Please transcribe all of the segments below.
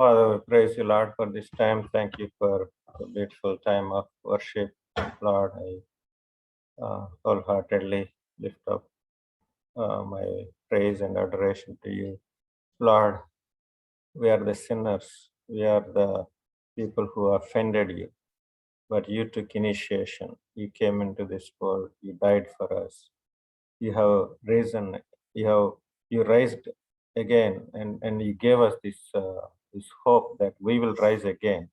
Father, we praise you, Lord, for this time. Thank you for the beautiful time of worship. Lord, I wholeheartedly lift up my praise and adoration to you. Lord, we are the sinners. We are the people who offended you. But you took initiation. You came into this world. You died for us. You have risen. You have you raised again, and you gave us this hope that we will rise again.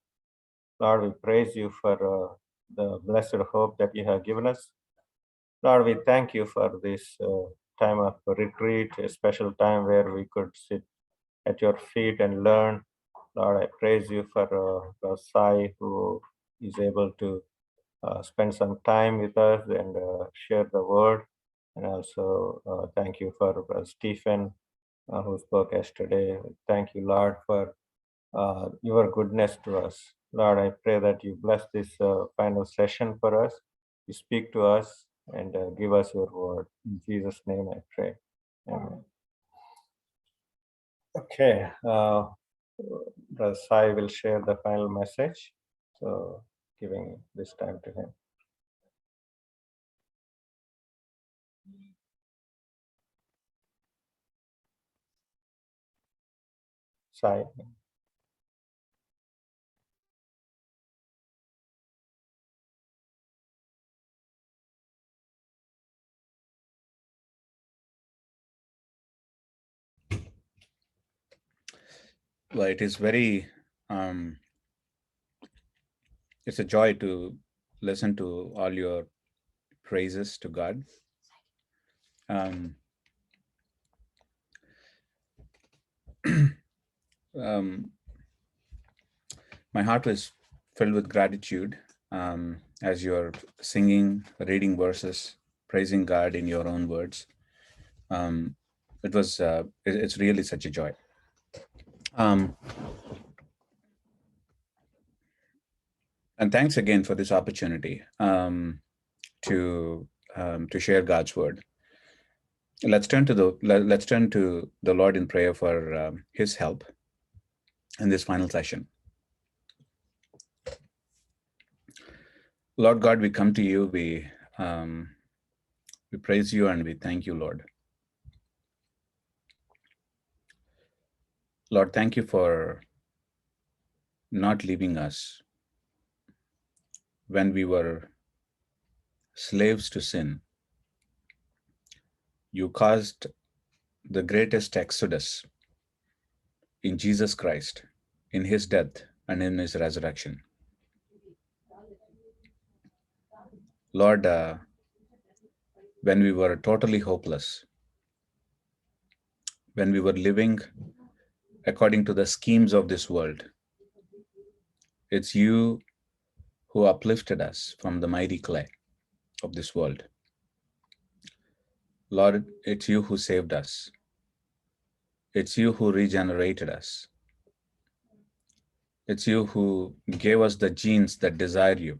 Lord, we praise you for the blessed hope that you have given us. Lord, we thank you for this time of retreat, a special time where we could sit at your feet and learn. Lord, I praise you for Sai, who is able to spend some time with us and share the word. And also thank you for Stephen, who spoke yesterday. Thank you, Lord, for your goodness to us. Lord, I pray that you bless this final session for us. You speak to us and give us your word. In Jesus' name I pray. Amen. Okay. Brother Sai will share the final message. So giving this time to him. Sai. Well, it is very, it's a joy to listen to all your praises to God. Um, um, my heart was filled with gratitude as you're singing, reading verses, praising God in your own words. It's really such a joy. And thanks again for this opportunity to share God's word. Let's turn to the Lord in prayer for His help in this final session. Lord God, we come to you. We praise you and we thank you, Lord. Lord, thank you for not leaving us when we were slaves to sin. You caused the greatest exodus in Jesus Christ, in his death and in his resurrection. Lord, when we were totally hopeless, when we were living according to the schemes of this world, it's you who uplifted us from the mighty clay of this world. Lord, it's you who saved us. It's you who regenerated us. It's you who gave us the genes that desire you,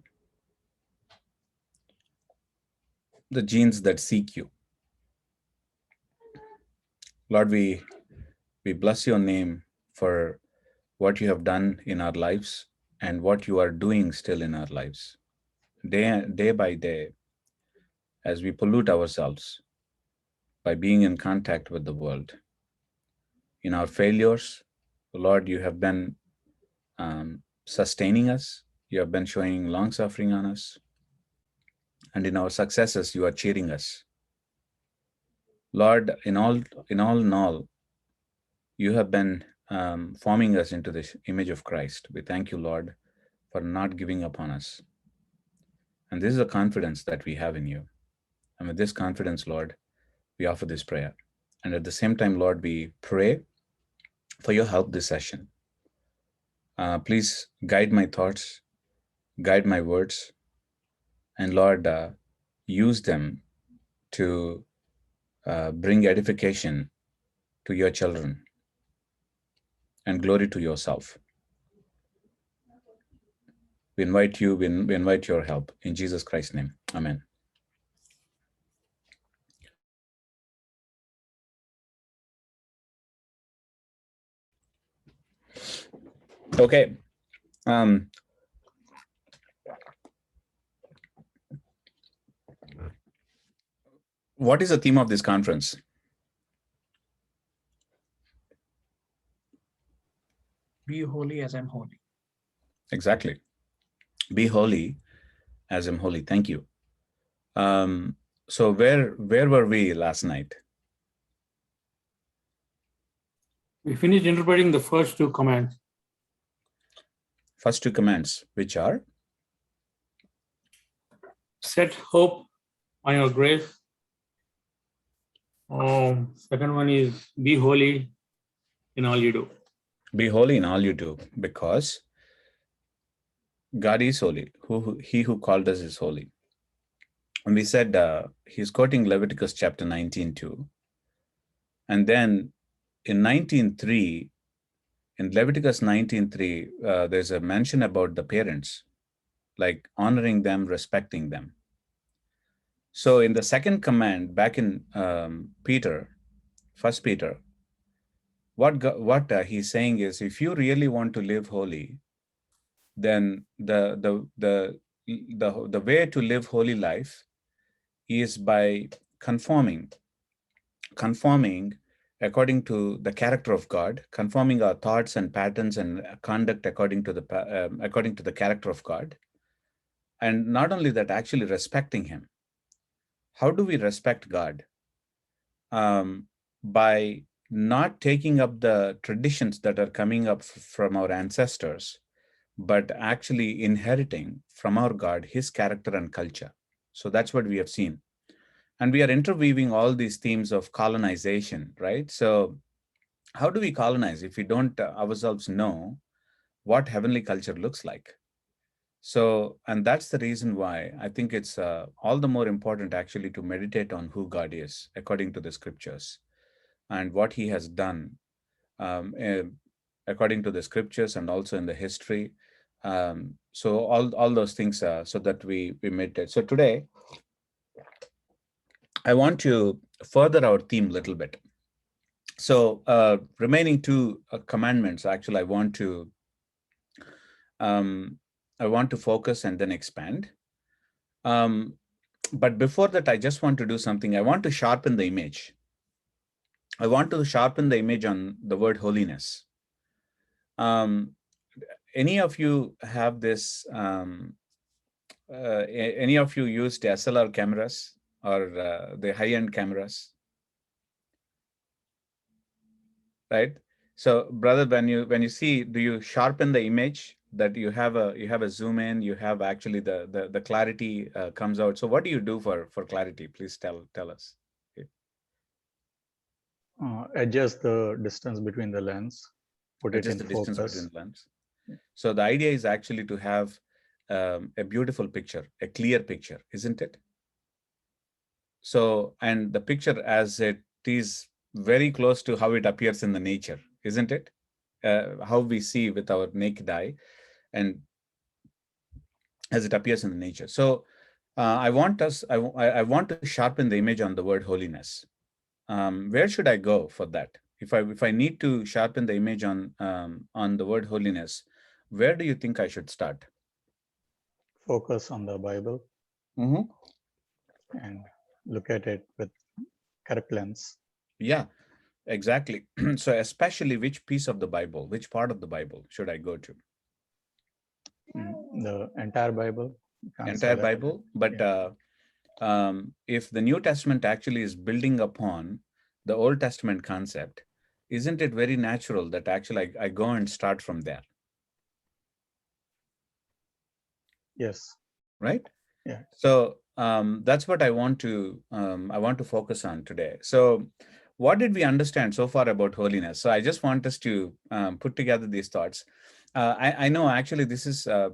the genes that seek you. Lord, we bless your name for what you have done in our lives and what you are doing still in our lives. Day by day, as we pollute ourselves by being in contact with the world. In our failures, Lord, you have been sustaining us. You have been showing long suffering on us. And in our successes, you are cheering us. Lord, in all, you have been forming us into this image of Christ. We thank you, Lord, for not giving up on us. And this is a confidence that we have in you. And with this confidence, Lord, we offer this prayer. And at the same time, Lord, we pray for your help this session. Please guide my thoughts, guide my words, and Lord, use them to bring edification to your children and glory to yourself. We invite you, we invite your help in Jesus Christ's name. Amen. Okay. Um, what is the theme of this conference? Be holy as I'm holy. Exactly. Be holy as I'm holy. Thank you. So where were we last night? We finished interpreting the first two commands. First two commands, which are? Set hope on your grace. Second one is be holy in all you do. Be holy in all you do, because God is holy. He who called us is holy. And we said he's quoting Leviticus chapter 19 too. And then in 19:3, in Leviticus 19:3, there's a mention about the parents, like honoring them, respecting them. So in the second command, back in Peter, First Peter, what he's saying is, if you really want to live holy, then the way to live holy life is by conforming according to the character of God, conforming our thoughts and patterns and conduct according to the character of God, and not only that, actually respecting Him. How do we respect God? By not taking up the traditions that are coming up from our ancestors, but actually inheriting from our God His character and culture. So that's what we have seen. And we are interweaving all these themes of colonization, right? So how do we colonize if we don't ourselves know what heavenly culture looks like? So, and that's the reason why I think it's all the more important actually to meditate on who God is according to the scriptures and what He has done according to the scriptures and also in the history. So all those things so that we meditate. So today, I want to further our theme a little bit. So remaining two commandments, actually, I want to focus and then expand. But before that, I just want to do something. I want to sharpen the image. I want to sharpen the image on the word holiness. Any of you have this? Any of you used SLR cameras or the high-end cameras? Right. So, brother, when you see, do you sharpen the image that you have a zoom in? You have actually the clarity comes out. So, what do you do for clarity? Please tell us. Adjust the distance between the lens, put it in Adjust the distance focus. between the lens. So the idea is actually to have a beautiful picture, a clear picture, isn't it? So, and the picture as it is very close to how it appears in the nature, isn't it? How we see with our naked eye and as it appears in the nature. So I want to sharpen the image on the word holiness. Where should I go for that? If I need to sharpen the image on the word holiness, where do you think I should start? Focus on the Bible and look at it with correct lens. Yeah, exactly. So especially which piece of the Bible, which part of the Bible should I go to? The entire Bible. Entire Bible, but yeah. If the New Testament actually is building upon the Old Testament concept, isn't it very natural that actually I go and start from there? Yes. Right? Yeah. So that's what I want to focus on today. So what did we understand so far about holiness? So I just want us to put together these thoughts. I know actually this is a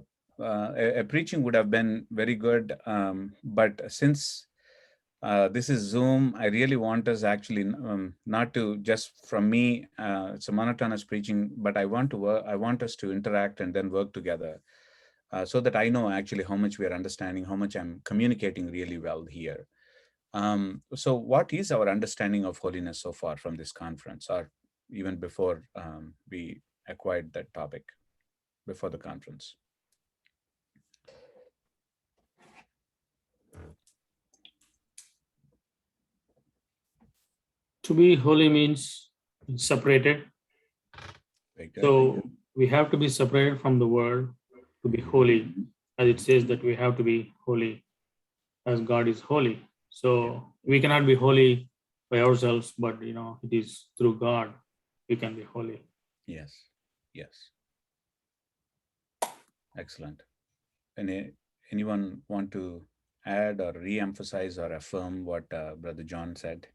preaching would have been very good, but since this is Zoom, I really want us actually not to just from me. It's a monotonous preaching, but I want us to interact and then work together. So that I know actually how much we are understanding, how much I'm communicating really well here. So what is our understanding of holiness so far from this conference, or even before we acquired that topic? before the conference? To be holy means separated. Very good. So we have to be separated from the world to be holy, as it says that we have to be holy as God is holy. So we cannot be holy by ourselves, but it is through God we can be holy. Yes. Yes. Excellent. Anyone want to add or re-emphasize or affirm what Brother John said?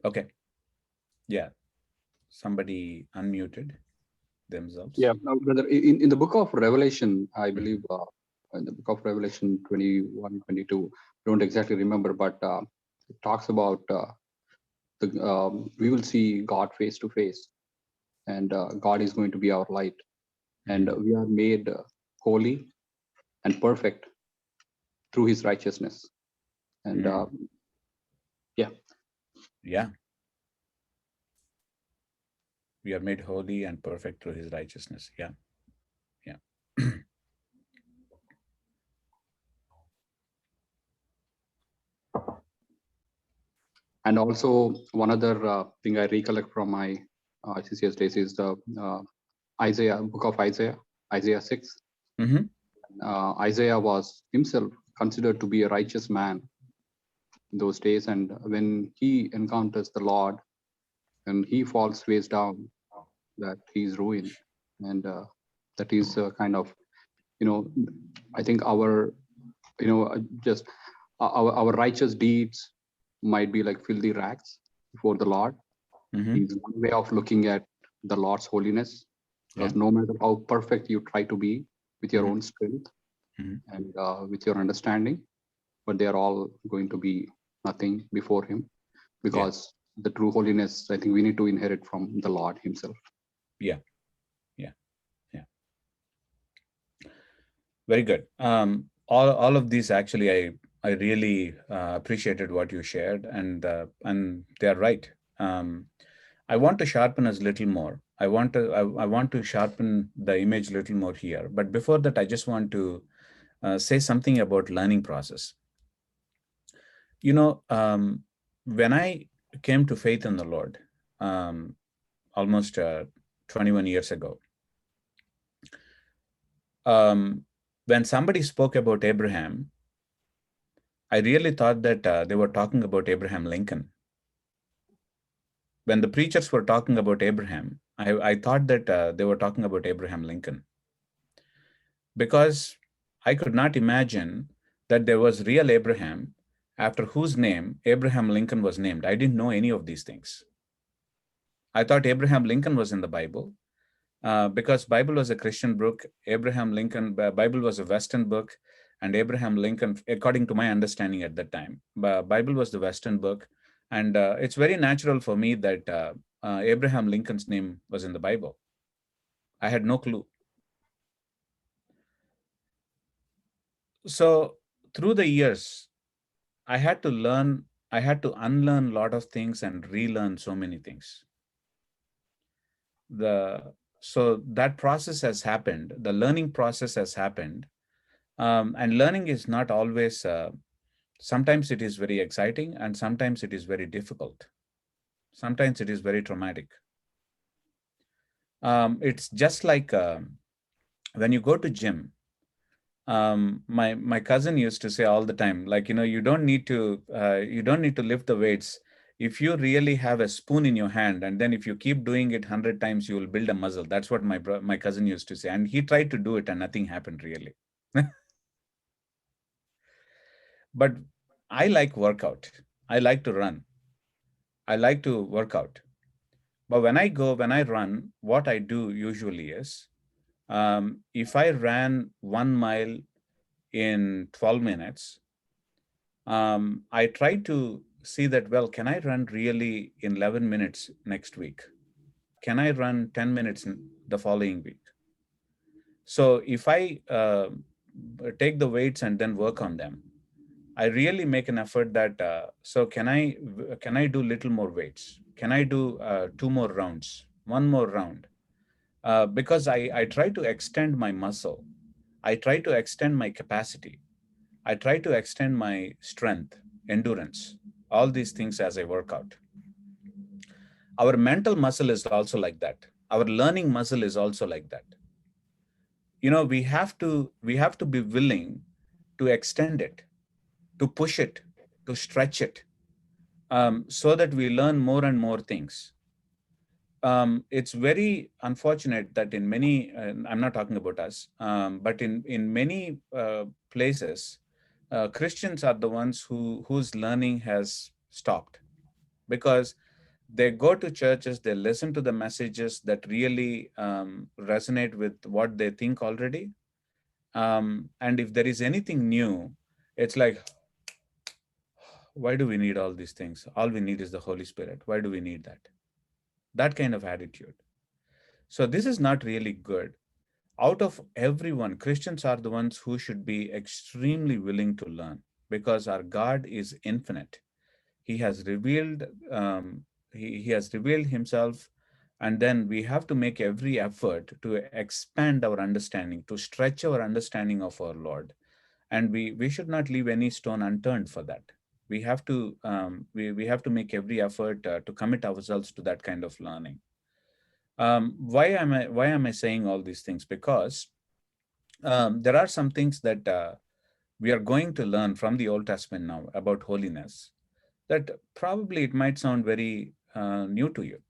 Okay. Yeah. Somebody unmuted themselves. Yeah, now, brother, in the book of Revelation, I believe in the book of Revelation 21, 22, don't exactly remember, but it talks about we will see God face to face, and God is going to be our light, and we are made holy and perfect through His righteousness. And yeah. Yeah. We are made holy and perfect through His righteousness. Yeah. Yeah. And also one other thing I recollect from my CCS days is the book of Isaiah 6. Isaiah was himself considered to be a righteous man in those days, and when he encounters the Lord and he falls face down, that he's ruined, and that is kind of, I think our, just our righteous deeds might be like filthy rags before the Lord. Is one way of looking at the Lord's holiness, because no matter how perfect you try to be with your own strength and with your understanding, but they are all going to be nothing before Him, because the true holiness, I think we need to inherit from the Lord Himself. Yeah. Yeah. Yeah. Very good. All of these actually, I really appreciated what you shared, and they're right. I want to sharpen us a little more. I want to sharpen the image a little more here. But before that, I just want to say something about learning process. When I came to faith in the Lord, almost 21 years ago, when somebody spoke about Abraham, I really thought that they were talking about Abraham Lincoln. When the preachers were talking about Abraham, I thought that they were talking about Abraham Lincoln, because I could not imagine that there was real Abraham after whose name Abraham Lincoln was named. I didn't know any of these things. I thought Abraham Lincoln was in the Bible because Bible was a Christian book. Abraham Lincoln, Bible was a Western book, and Abraham Lincoln, according to my understanding at that time, Bible was the Western book. And it's very natural for me that Abraham Lincoln's name was in the Bible. I had no clue. So through the years, I had to unlearn a lot of things and relearn so many things. So that process has happened. The learning process has happened. And learning is not always, sometimes it is very exciting and sometimes it is very difficult. Sometimes it is very traumatic. It's just like when you go to gym. My cousin used to say all the time, like, you don't need to lift the weights. If you really have a spoon in your hand, and then if you keep doing it 100 times, you will build a muscle. That's what my cousin used to say. And he tried to do it and nothing happened really. But I like workout. I like to run. I like to work out. But when I run, what I do usually is, if I ran 1 mile in 12 minutes, I try to see that, well, can I run really in 11 minutes next week? Can I run 10 minutes the following week? So if I take the weights and then work on them, I really make an effort that, so can I do little more weights? Can I do 2 more rounds, 1 more round? Because I try to extend my muscle. I try to extend my capacity. I try to extend my strength, endurance, all these things as I work out. Our mental muscle is also like that. Our learning muscle is also like that. You know, we have to be willing to extend it, to push it, to stretch it, so that we learn more and more things. It's very unfortunate that in many, I'm not talking about us, but in many places, Christians are the ones whose learning has stopped, because they go to churches, they listen to the messages that really resonate with what they think already. And if there is anything new, it's like, why do we need all these things? All we need is the Holy Spirit. Why do we need that? That kind of attitude. So this is not really good. Out of everyone, Christians are the ones who should be extremely willing to learn, because our God is infinite. He has revealed, he has revealed himself, and then we have to make every effort to expand our understanding, to stretch our understanding of our Lord. And we should not leave any stone unturned for that. We have to we have to make every effort to commit ourselves to that kind of learning. Why am I saying all these things? Because there are some things that we are going to learn from the Old Testament now about holiness, that probably it might sound very new to you.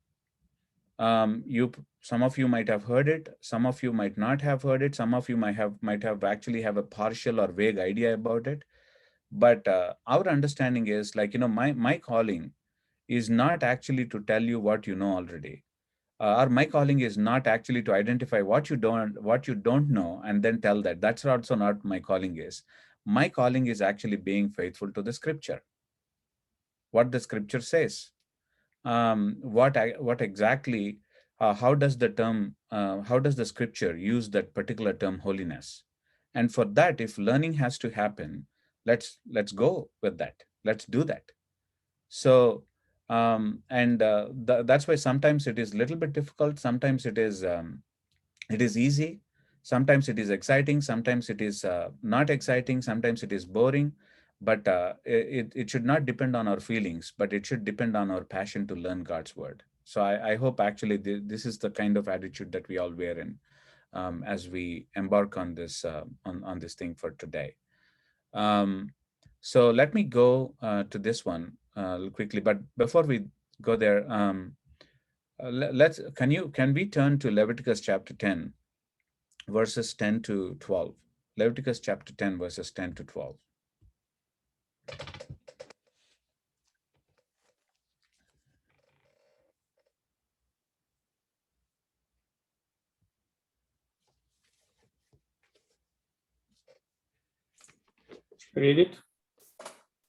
Some of you might have heard it, some of you might not have heard it, some of you might have actually have a partial or vague idea about it. But our understanding is, like, my calling is not actually to tell you what you know already. Or my calling is not actually to identify what you don't know and then tell that. That's also not my calling is. My calling is actually being faithful to the scripture, what the scripture says. What exactly, how does the scripture use that particular term holiness? And for that, if learning has to happen, let's go with that. Let's do that. So that's why sometimes it is a little bit difficult. Sometimes it is easy. Sometimes it is exciting. Sometimes it is not exciting. Sometimes it is boring. But it should not depend on our feelings, but it should depend on our passion to learn God's word. So I hope actually this is the kind of attitude that we all wear in as we embark on this on this thing for today. So let me go to this one quickly. But before we go there, can we turn to Leviticus chapter 10, verses 10 to 12? Leviticus chapter 10, verses 10 to 12. Read it.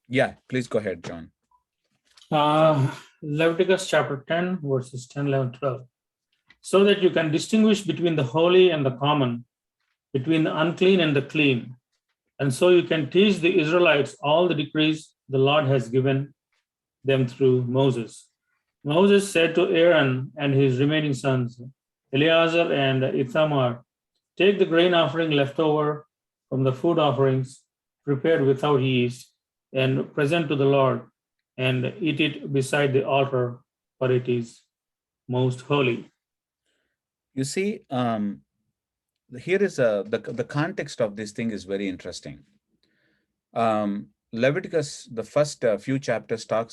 Yeah, please go ahead, John. Leviticus chapter 10, verses 10, 11, 12. So that you can distinguish between the holy and the common, between the unclean and the clean. And so you can teach the Israelites all the decrees the Lord has given them through Moses. Moses said to Aaron and his remaining sons, Eleazar and Ithamar, take the grain offering left over from the food offerings prepared without yeast and present to the Lord, and eat it beside the altar, for it is most holy. You see, here is the context of this thing is very interesting. Leviticus, the first few chapters talk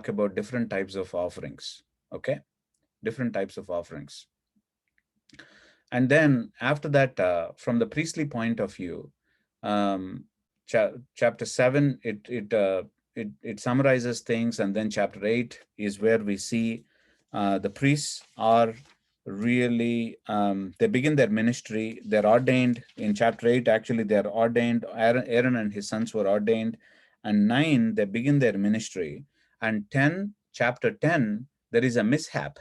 about different types of offerings. Okay, different types of offerings. And then after that, from the priestly point of view, chapter 7 it summarizes things, and then chapter 8 is where we see the priests are really they begin their ministry. They're ordained in chapter 8. Actually, they're ordained. Aaron and his sons were ordained, and 9 they begin their ministry, and 10, chapter 10, there is a mishap.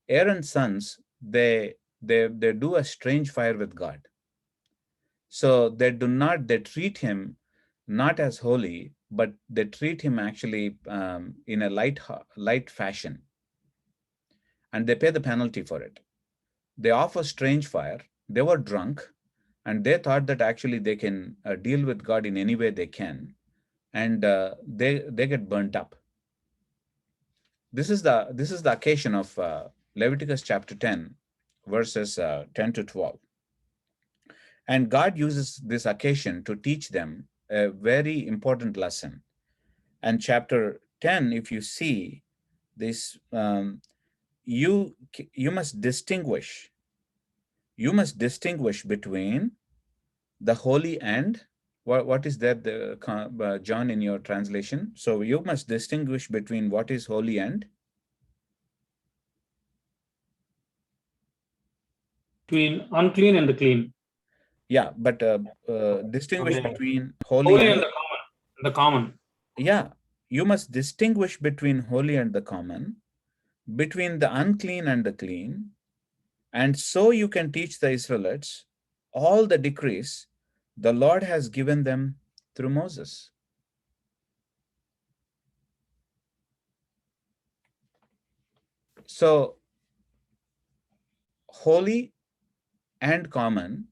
Aaron's sons, they do a strange fire with God. So they treat him not as holy, but they treat him actually in a light fashion. And they pay the penalty for it. They offer strange fire. They were drunk, and they thought that actually they can deal with God in any way they can, and they get burnt up. This is the occasion of Leviticus chapter 10, verses 10 to 12. And God uses this occasion to teach them a very important lesson. And chapter 10, if you see this, you must distinguish. You must distinguish between the holy and what is that, John, in your translation? So you must distinguish between what is holy and Between unclean and the clean. yeah, but distinguish between Holy and the common. Yeah, you must distinguish between holy and the common, between the unclean and the clean, and so you can teach the Israelites all the decrees the Lord has given them through Moses. So, holy and common,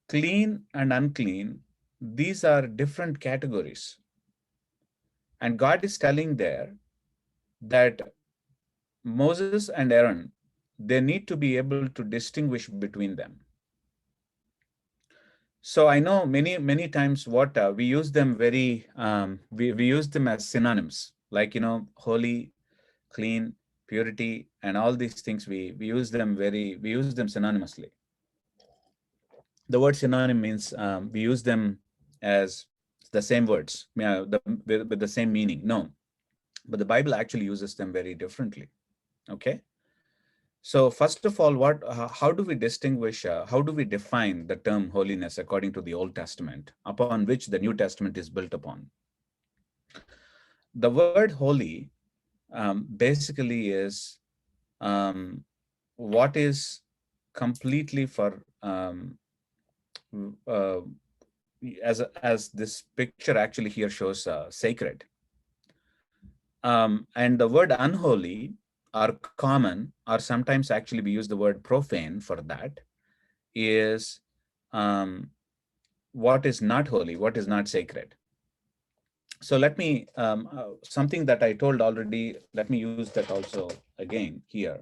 clean and unclean, these are different categories. And God is telling there that Moses and Aaron, they need to be able to distinguish between them. So I know many times what we use them very, we use them as synonyms, like, holy, clean, purity, and all these things. We use them synonymously. The word synonym means we use them as the same words, with the same meaning. No, but the Bible actually uses them very differently. Okay. So first of all, how do we distinguish, how do we define the term holiness according to the Old Testament, upon which the New Testament is built upon? The word holy basically is what is completely for, as this picture actually here shows, sacred. And the word unholy or common, or sometimes actually we use the word profane for that, is what is not holy, what is not sacred. So let me, something that I told already, let me use that also again here.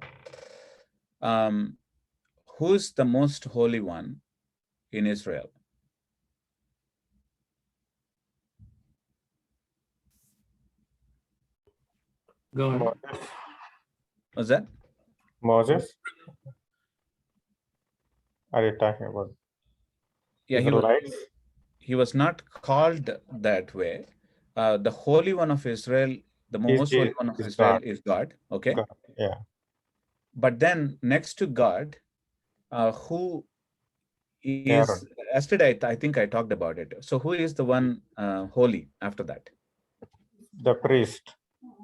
Who's the most holy one in Israel? Go ahead. Was that? Moses? Are you talking about? Yeah, he was not called that way. The Holy One of Israel, the most holy one of Israel is God. Okay. God, yeah. But then next to God, who is Aaron. yesterday? I think I talked about it. So who is the one holy after that? The priest.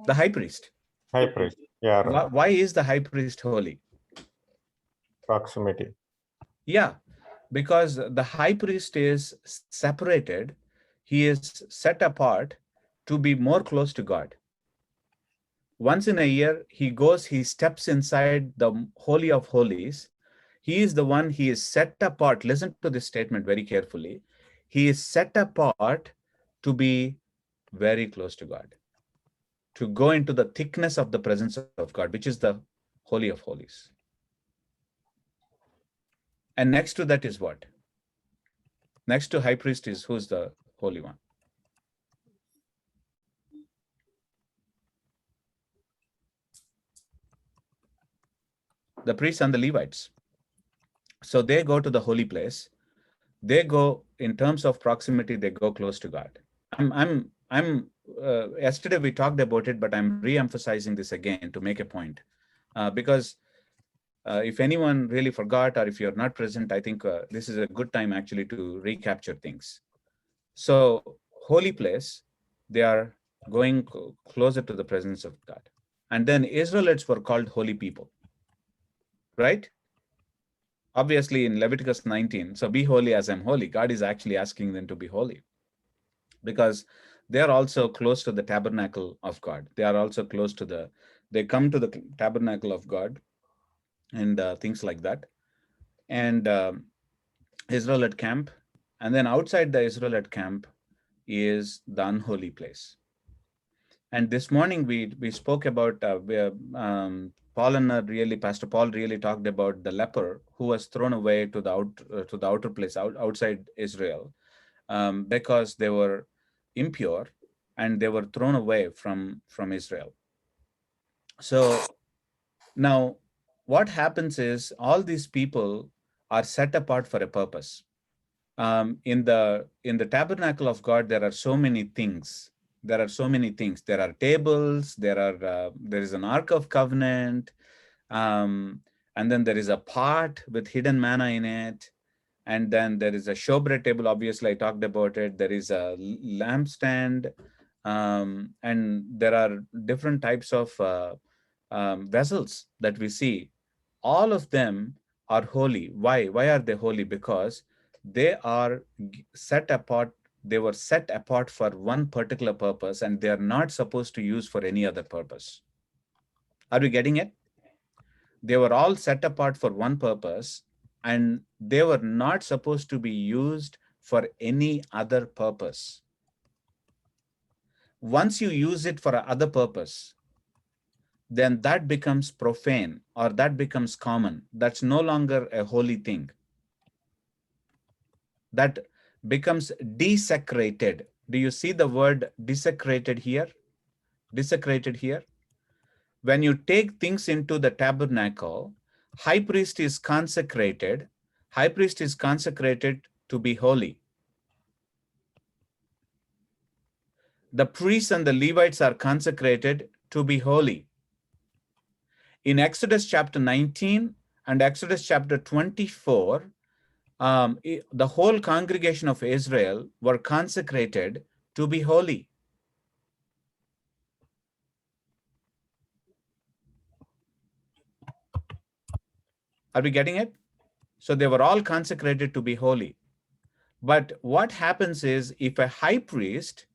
The high priest. High priest. Yeah. Why is the high priest holy? Proximity. Yeah, because the high priest is separated. He is set apart to be more close to God. Once in a year, he steps inside the Holy of Holies. He is the one, he is set apart. Listen to this statement very carefully. He is set apart to be very close to God, to go into the thickness of the presence of God, which is the Holy of Holies. And next to that is what? Next to high priest is who's the Holy One? The priests and the Levites. So they go to the holy place. They go, in terms of proximity, they go close to God. Yesterday we talked about it, but I'm re-emphasizing this again to make a point, because if anyone really forgot, or if you're not present, I think this is a good time actually to recapture things. So holy place, they are going closer to the presence of God. And then Israelites were called holy people, right? obviously in Leviticus 19, so be holy as I'm holy. God is actually asking them to be holy because they are also close to the tabernacle of God. They are also close to they come to the tabernacle of God and things like that. And Israelite camp. And then outside the Israelite camp is the unholy place. And this morning we spoke about Pastor Paul really talked about the leper who was thrown away to the outer place outside Israel because they were impure and they were thrown away from Israel. So now what happens is all these people are set apart for a purpose. In the tabernacle of God, there are so many things. There are so many things. There are tables. There is an Ark of Covenant, and then there is a pot with hidden manna in it, and then there is a showbread table. Obviously, I talked about it. There is a lampstand, and there are different types of vessels that we see. All of them are holy. Why? Why are they holy? Because they are set apart. They were set apart for one particular purpose, and they are not supposed to use for any other purpose. Are we getting it? They were all set apart for one purpose, and they were not supposed to be used for any other purpose. Once you use it for another purpose, then that becomes profane or that becomes common. That's no longer a holy thing. That becomes desecrated. Do you see the word desecrated here? Desecrated here. When you take things into the tabernacle, high priest is consecrated. High priest is consecrated to be holy. The priests and the Levites are consecrated to be holy. In Exodus chapter 19 and Exodus chapter 24, the whole congregation of Israel were consecrated to be holy. Are we getting it? So they were all consecrated to be holy. But what happens is if a high priest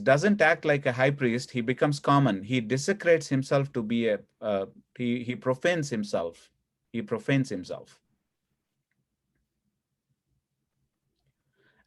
doesn't act like a high priest, he becomes common. He desecrates himself to be he profanes himself. He profanes himself.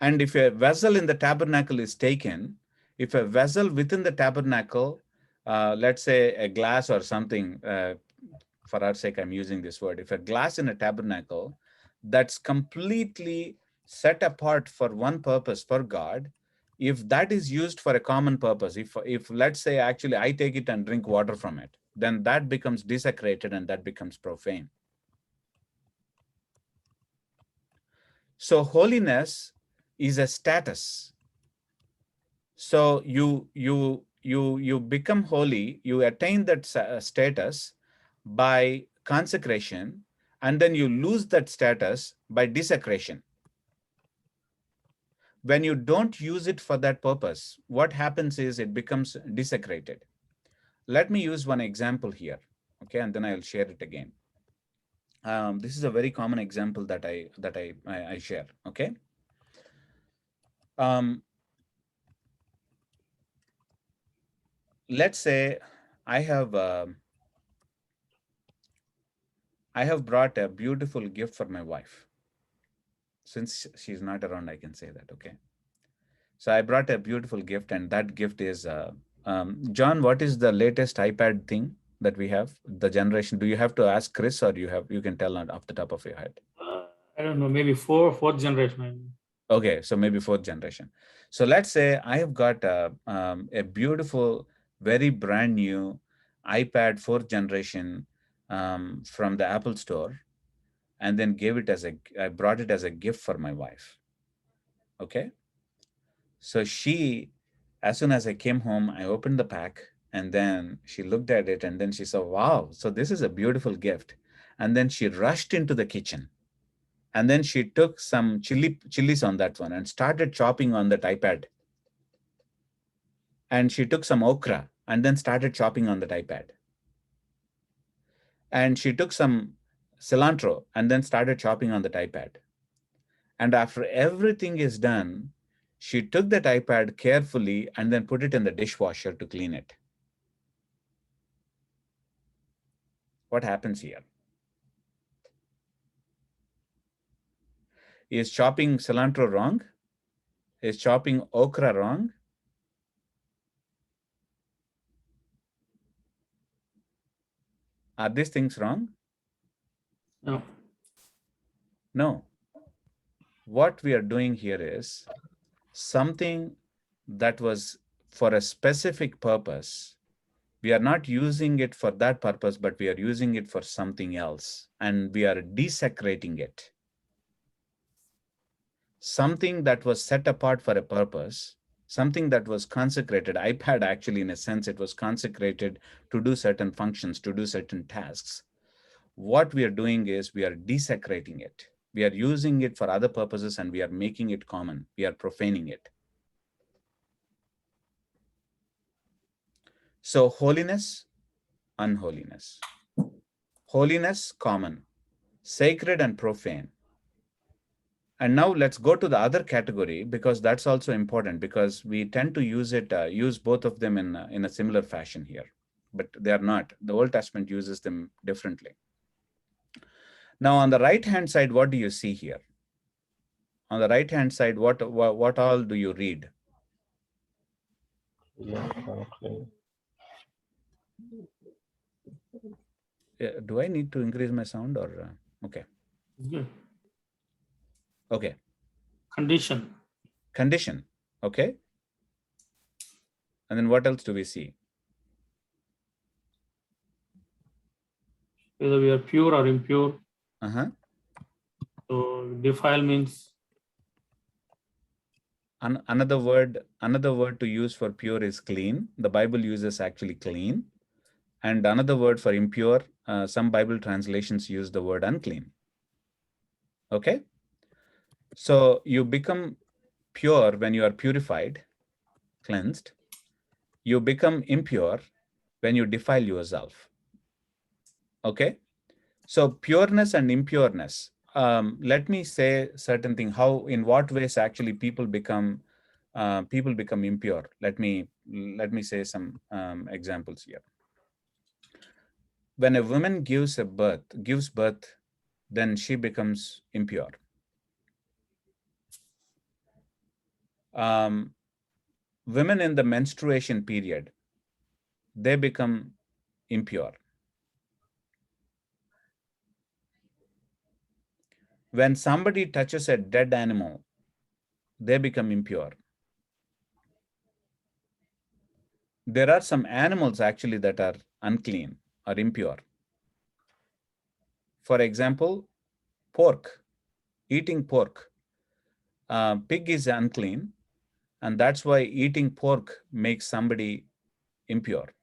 And if a vessel in the tabernacle is taken, if a vessel within the tabernacle, let's say a glass or something, for our sake, I'm using this word. If a glass in a tabernacle that's completely set apart for one purpose, for God, if that is used for a common purpose, if let's say actually I take it and drink water from it, then that becomes desecrated and that becomes profane. So holiness is a status. So you become holy, you attain that status by consecration, and then you lose that status by desecration. When you don't use it for that purpose, what happens is it becomes desecrated. Let me use one example here, okay, and then I'll share it again. This is a very common example that I share, okay. Let's say I have brought a beautiful gift for my wife. Since she's not around, I can say that, okay. So I brought a beautiful gift, and that gift is, John, what is the latest iPad thing that we have, the generation? Do you have to ask Chris, or you can tell off the top of your head? I don't know, maybe fourth generation. Okay, so maybe fourth generation. So let's say I have got a beautiful, very brand new iPad 4th generation from the Apple Store, and then I brought it as a gift for my wife. Okay. So as soon as I came home, I opened the pack, and then she looked at it, and then she said, wow, so this is a beautiful gift. And then she rushed into the kitchen, and then she took some chilies on that one and started chopping on that iPad. And she took some okra and then started chopping on that iPad. and she took some cilantro and then started chopping on that iPad. And after everything is done, she took that iPad carefully and then put it in the dishwasher to clean it. What happens here? Is chopping cilantro wrong? Is chopping okra wrong? Are these things wrong? No. No. What we are doing here is something that was for a specific purpose. We are not using it for that purpose, but we are using it for something else, and we are desecrating it. Something that was set apart for a purpose, something that was consecrated. iPad actually, in a sense, it was consecrated to do certain functions, to do certain tasks. What we are doing is we are desecrating it. We are using it for other purposes and we are making it common. We are profaning it. So holiness, unholiness. Holiness, common. Sacred and profane. And now let's go to the other category, because that's also important, because we tend to use both of them in a similar fashion here, but they are not. The Old Testament uses them differently. Now on the right-hand side, what do you see here? On the right-hand side, what all do you read? Yeah, unclean. Do I need to increase my sound or okay? Good. Okay. Condition. Condition. Okay. And then what else do we see? Whether we are pure or impure. Uh-huh. So defile means Another word to use for pure is clean. The Bible uses actually clean. And another word for impure, some Bible translations use the word unclean. Okay? So you become pure when you are purified, cleansed. You become impure when you defile yourself. Okay? So pureness and impureness. Let me say certain thing. How, in what ways actually people become impure? Let me say some examples here. When a woman gives birth, then she becomes impure. Women in the menstruation period, they become impure. When somebody touches a dead animal, they become impure. There are some animals actually that are unclean or impure. For example, pork, eating pork. Pig is unclean, and that's why eating pork makes somebody impure,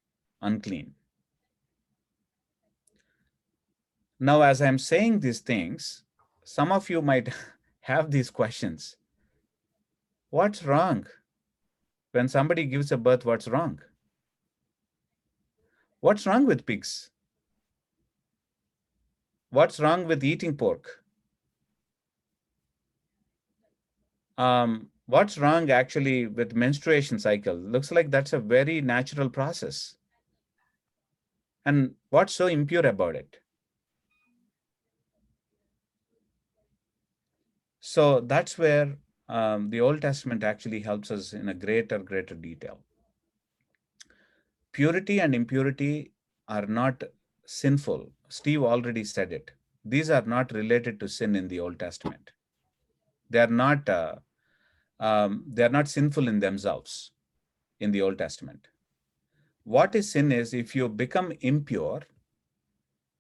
unclean. Now, as I'm saying these things, some of you might have these questions. What's wrong? When somebody gives a birth, what's wrong? What's wrong with pigs? What's wrong with eating pork? What's wrong actually with menstruation cycle? Looks like that's a very natural process. And what's so impure about it? So that's where the Old Testament actually helps us in a greater detail. Purity and impurity are not sinful. Steve already said it. These are not related to sin in the Old Testament. They are not sinful in themselves in the Old Testament. What is sin is if you become impure,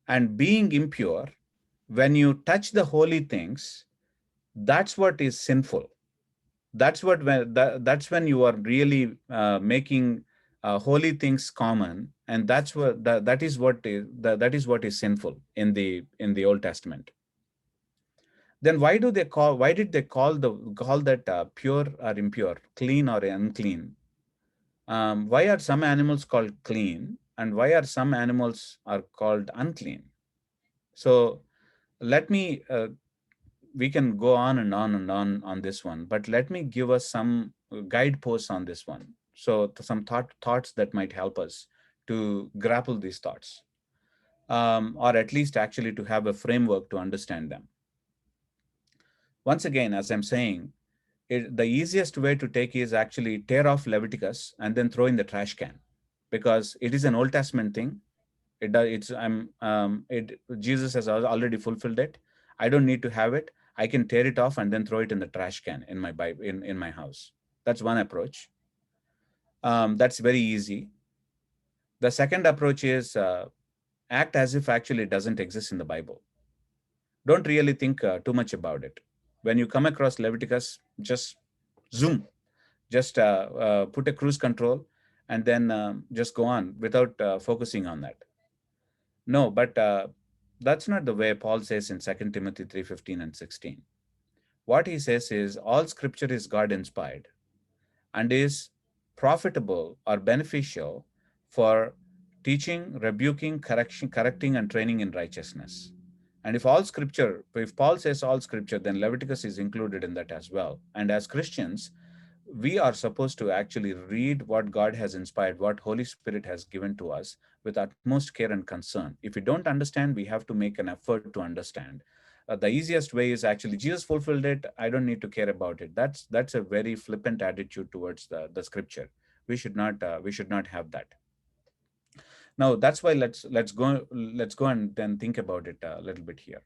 and being impure, when you touch the holy things, that's what is sinful. That's when you are really making holy things common, and that is what is sinful in the Old Testament. Then why did they call that pure or impure, clean or unclean? Why are some animals called clean and why are some animals are called unclean? So let me, we can go on and on and on this one, but let me give us some guideposts on this one. So some thoughts that might help us to grapple these thoughts, or at least actually to have a framework to understand them. Once again, as I'm saying, the easiest way to take is actually tear off Leviticus and then throw in the trash can, because it is an Old Testament thing. Jesus has already fulfilled it. I don't need to have it. I can tear it off and then throw it in the trash can in my Bible, in my house. That's one approach. That's very easy. The second approach is act as if actually it doesn't exist in the Bible. Don't really think too much about it. When you come across Leviticus, just zoom, just put a cruise control and then just go on without focusing on that. No, but that's not the way Paul says in 2 Timothy 3:15 and 16. What he says is all scripture is God inspired and is profitable or beneficial for teaching, rebuking, correcting, and training in righteousness. And if Paul says all scripture, then Leviticus is included in that as well. And as Christians, we are supposed to actually read what God has inspired, what Holy Spirit has given to us with utmost care and concern. If we don't understand, we have to make an effort to understand. The easiest way is actually Jesus fulfilled it. I don't need to care about it. That's a very flippant attitude towards the scripture. We should not have that. Now that's why let's go and then think about it a little bit here.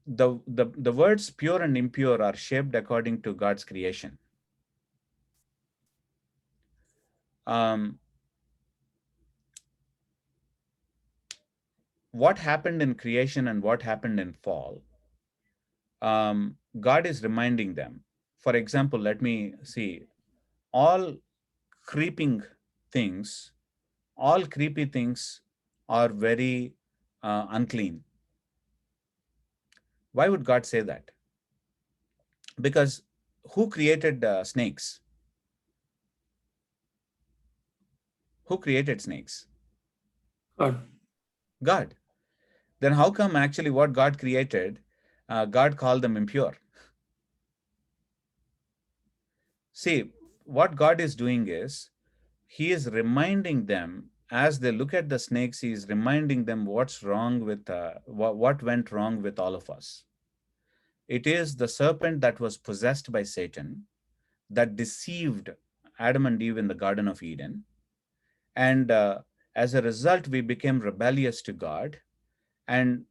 The words pure and impure are shaped according to God's creation. What happened in creation and what happened in fall, God is reminding them. For example, let me see. All creepy things are very unclean. Why would God say that? Because who created snakes? Who created snakes? God. Then how come actually what God created, God called them impure? See, what God is doing is, he is reminding them, as they look at the snakes, he is reminding them what's wrong with, what went wrong with all of us. It is the serpent that was possessed by Satan that deceived Adam and Eve in the Garden of Eden. And as a result, we became rebellious to God. And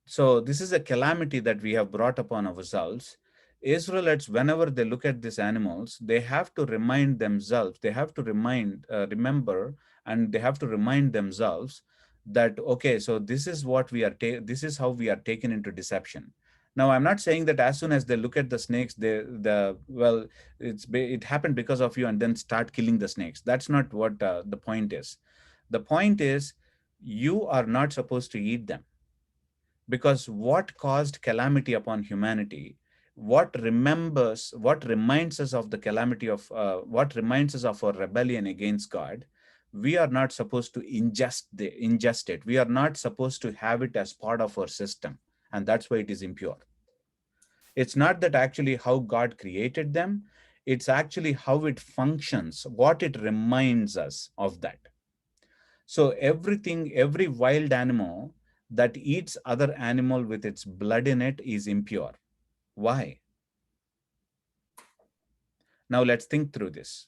so this is a calamity that we have brought upon ourselves. Israelites, whenever they look at these animals, they have to remind themselves, they have to remember, and they have to remind themselves that, okay, so this is what we are, this is how we are taken into deception. Now, I'm not saying that as soon as they look at the snakes, it happened because of you, and then start killing the snakes. That's not what the point is. The point is, you are not supposed to eat them. Because what caused calamity upon humanity, what reminds us of the calamity of, what reminds us of our rebellion against God, we are not supposed to ingest it. We are not supposed to have it as part of our system. And that's why it is impure. It's not that actually how God created them. It's actually how it functions, what it reminds us of that. So every wild animal that eats other animal with its blood in it is impure. Why? Now let's think through this.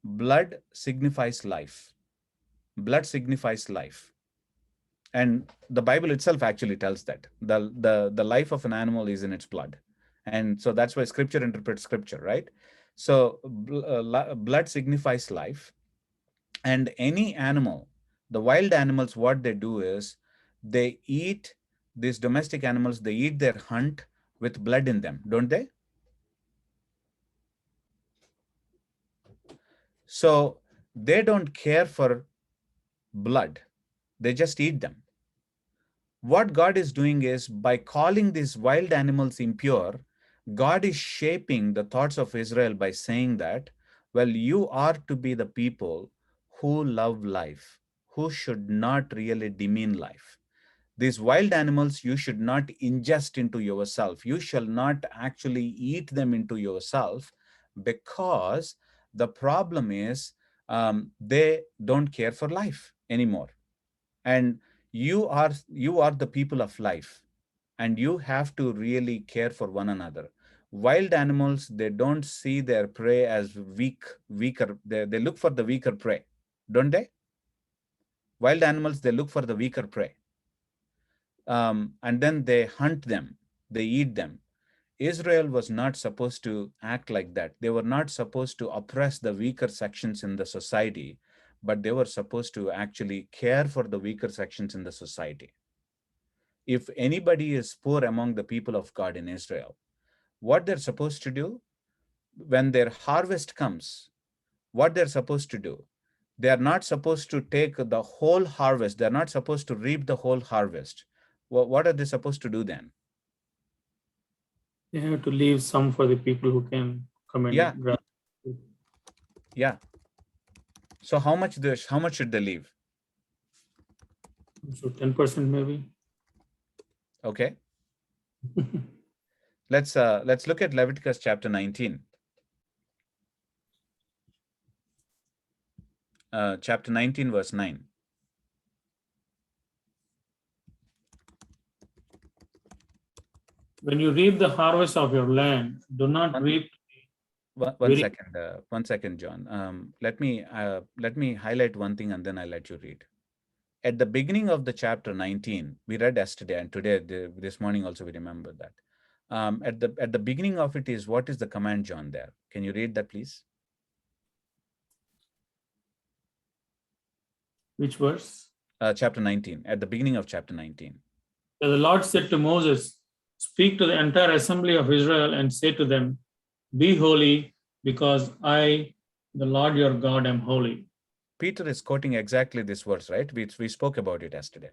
Blood signifies life. Blood signifies life. And the Bible itself actually tells that. The life of an animal is in its blood. And so that's why scripture interprets scripture, right? So blood signifies life. And any animal, the wild animals, what they do is, they eat, these domestic animals, they eat their hunt with blood in them, don't they? So they don't care for blood. They just eat them. What God is doing is, by calling these wild animals impure, God is shaping the thoughts of Israel by saying that, well, you are to be the people who love life, who should not really demean life. These wild animals you should not ingest into yourself. You shall not actually eat them into yourself, because the problem is they don't care for life anymore. And you are the people of life, and you have to really care for one another. Wild animals, they don't see their prey as weaker. They look for the weaker prey, don't they? Wild animals, they look for the weaker prey. And then they hunt them, they eat them. Israel was not supposed to act like that. They were not supposed to oppress the weaker sections in the society, but they were supposed to actually care for the weaker sections in the society. If anybody is poor among the people of God in Israel, what they're supposed to do when their harvest comes, what they're supposed to do, they are not supposed to take the whole harvest. They're not supposed to reap the whole harvest. What are they supposed to do then? They have to leave some for the people who can come and Yeah. grab. Yeah. So how much should they leave? So 10% maybe. Okay. Let's look at Leviticus chapter 19. Chapter 19, verse 9. When you reap the harvest of your land, do not reap. One second, John. Let me highlight one thing and then I'll let you read. At the beginning of the chapter 19, we read yesterday, and today, this morning also we remember that. At the beginning of it is, what is the command, John, there? Can you read that, please? Which verse? Chapter 19, at the beginning of chapter 19. So the Lord said to Moses, speak to the entire assembly of Israel and say to them, be holy, because I, the Lord your God, am holy. Peter is quoting exactly this verse, right? We spoke about it yesterday.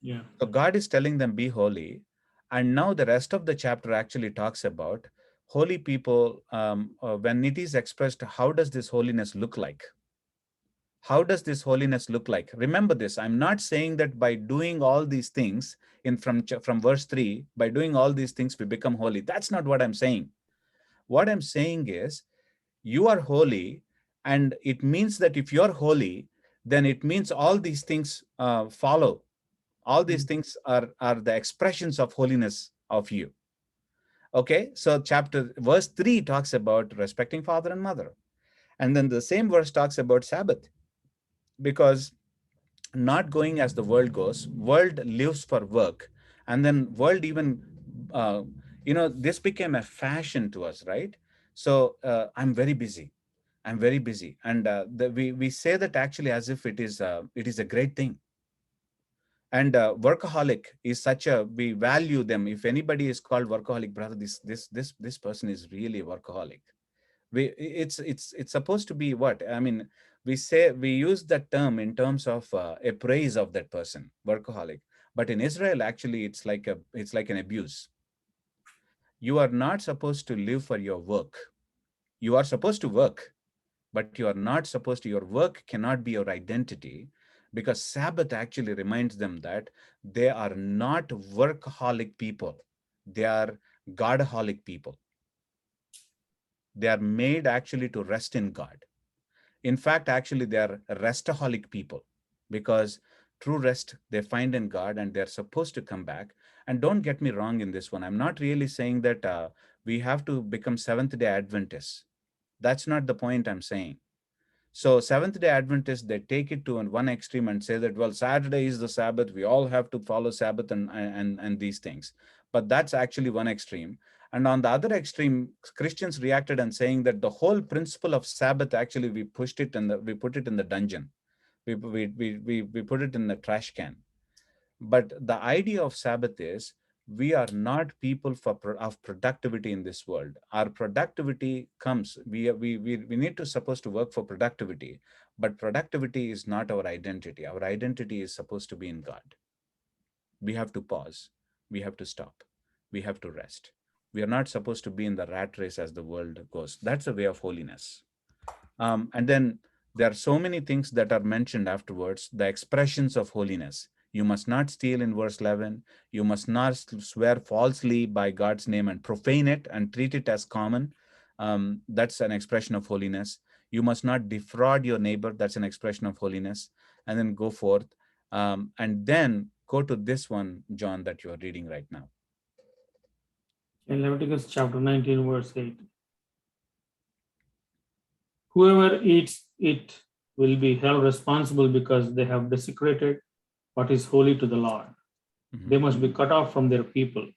Yeah. So God is telling them, be holy. And now the rest of the chapter actually talks about holy people. When it is expressed, how does this holiness look like? How does this holiness look like? Remember this, I'm not saying that by doing all these things from verse 3, by doing all these things, we become holy. That's not what I'm saying. What I'm saying is, you are holy, and it means that if you're holy, then it means all these things follow. All these things are the expressions of holiness of you. Okay, so verse 3 talks about respecting father and mother. And then the same verse talks about Sabbath, because not going as the world goes, world lives for work. And then world even, this became a fashion to us, right? So I'm very busy. I'm very busy. And we say that actually as if it is a great thing. And workaholic is we value them. If anybody is called workaholic, brother, this person is really a workaholic. It's supposed to be what? I mean, we use that term in terms of a praise of that person, workaholic. But in Israel, actually, it's like an abuse. You are not supposed to live for your work. You are supposed to work, but you are not supposed to. Your work cannot be your identity, because Sabbath actually reminds them that they are not workaholic people. They are Godaholic people. They are made actually to rest in God. In fact, actually, they are restaholic people, because true rest they find in God, and they're supposed to come back. And don't get me wrong in this one. I'm not really saying that we have to become Seventh-day Adventists. That's not the point I'm saying. So Seventh-day Adventists, they take it to one extreme and say that, well, Saturday is the Sabbath. We all have to follow Sabbath and these things. But that's actually one extreme. And on the other extreme, Christians reacted and saying that the whole principle of Sabbath, actually, we put it in the dungeon. We put it in the trash can. But the idea of Sabbath is, we are not people of productivity in this world. Our productivity comes, we need to supposed to work for productivity, but productivity is not our identity. Our identity is supposed to be in God. We have to pause. We have to stop. We have to rest. We are not supposed to be in the rat race as the world goes. That's a way of holiness. And then There are so many things that are mentioned afterwards, the expressions of holiness. You must not steal in verse 11. You must not swear falsely by God's name and profane it and treat it as common. That's an expression of holiness. You must not defraud your neighbor. That's an expression of holiness. And then go forth. And then go to this one, John, that you are reading right now. In Leviticus chapter 19, verse 8. Whoever eats it will be held responsible because they have desecrated what is holy to the Lord. They must be cut off from their people.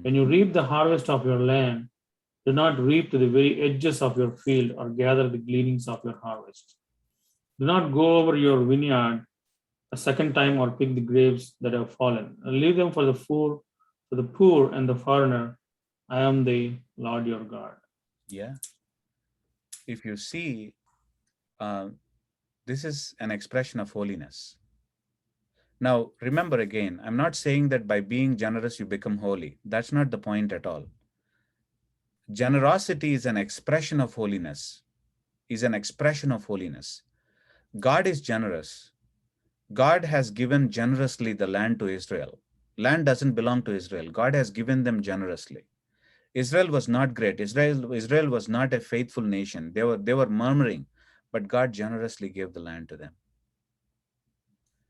When you reap the harvest of your land, do not reap to the very edges of your field or gather the gleanings of your harvest. Do not go over your vineyard a second time or pick the grapes that have fallen. Leave them for the poor and the foreigner. I am the Lord your God. Yeah. If you see, this is an expression of holiness. Now, remember again, I'm not saying that by being generous, you become holy. That's not the point at all. Generosity is an expression of holiness, God is generous. God has given generously the land to Israel. Land doesn't belong to Israel. God has given them generously. Israel was not great. Israel was not a faithful nation. They were murmuring, but God generously gave the land to them.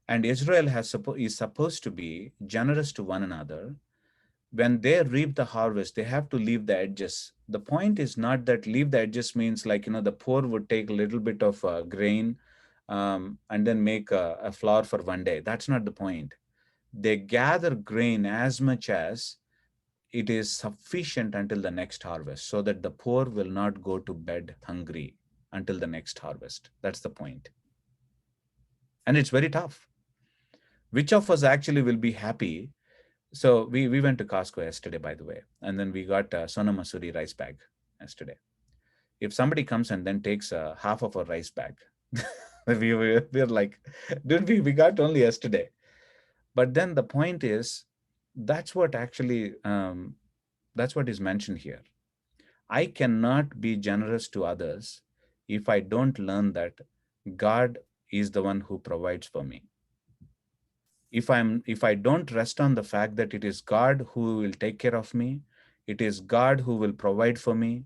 And Israel is supposed to be generous to one another. When they reap the harvest, they have to leave the edges. The point is not that leave the edges means like, the poor would take a little bit of grain and then make a flour for one day. That's not the point. They gather grain as much as it is sufficient until the next harvest, so that the poor will not go to bed hungry until the next harvest. That's the point. And it's very tough. Which of us actually will be happy? So we went to Costco yesterday, by the way, and then we got a Sona Masuri rice bag yesterday. If somebody comes and then takes half of a rice bag, we're like, dude, we got only yesterday. But then the point is, that's what actually, that's what is mentioned here. I cannot be generous to others if I don't learn that God is the one who provides for me. If I don't rest on the fact that it is God who will take care of me, it is God who will provide for me,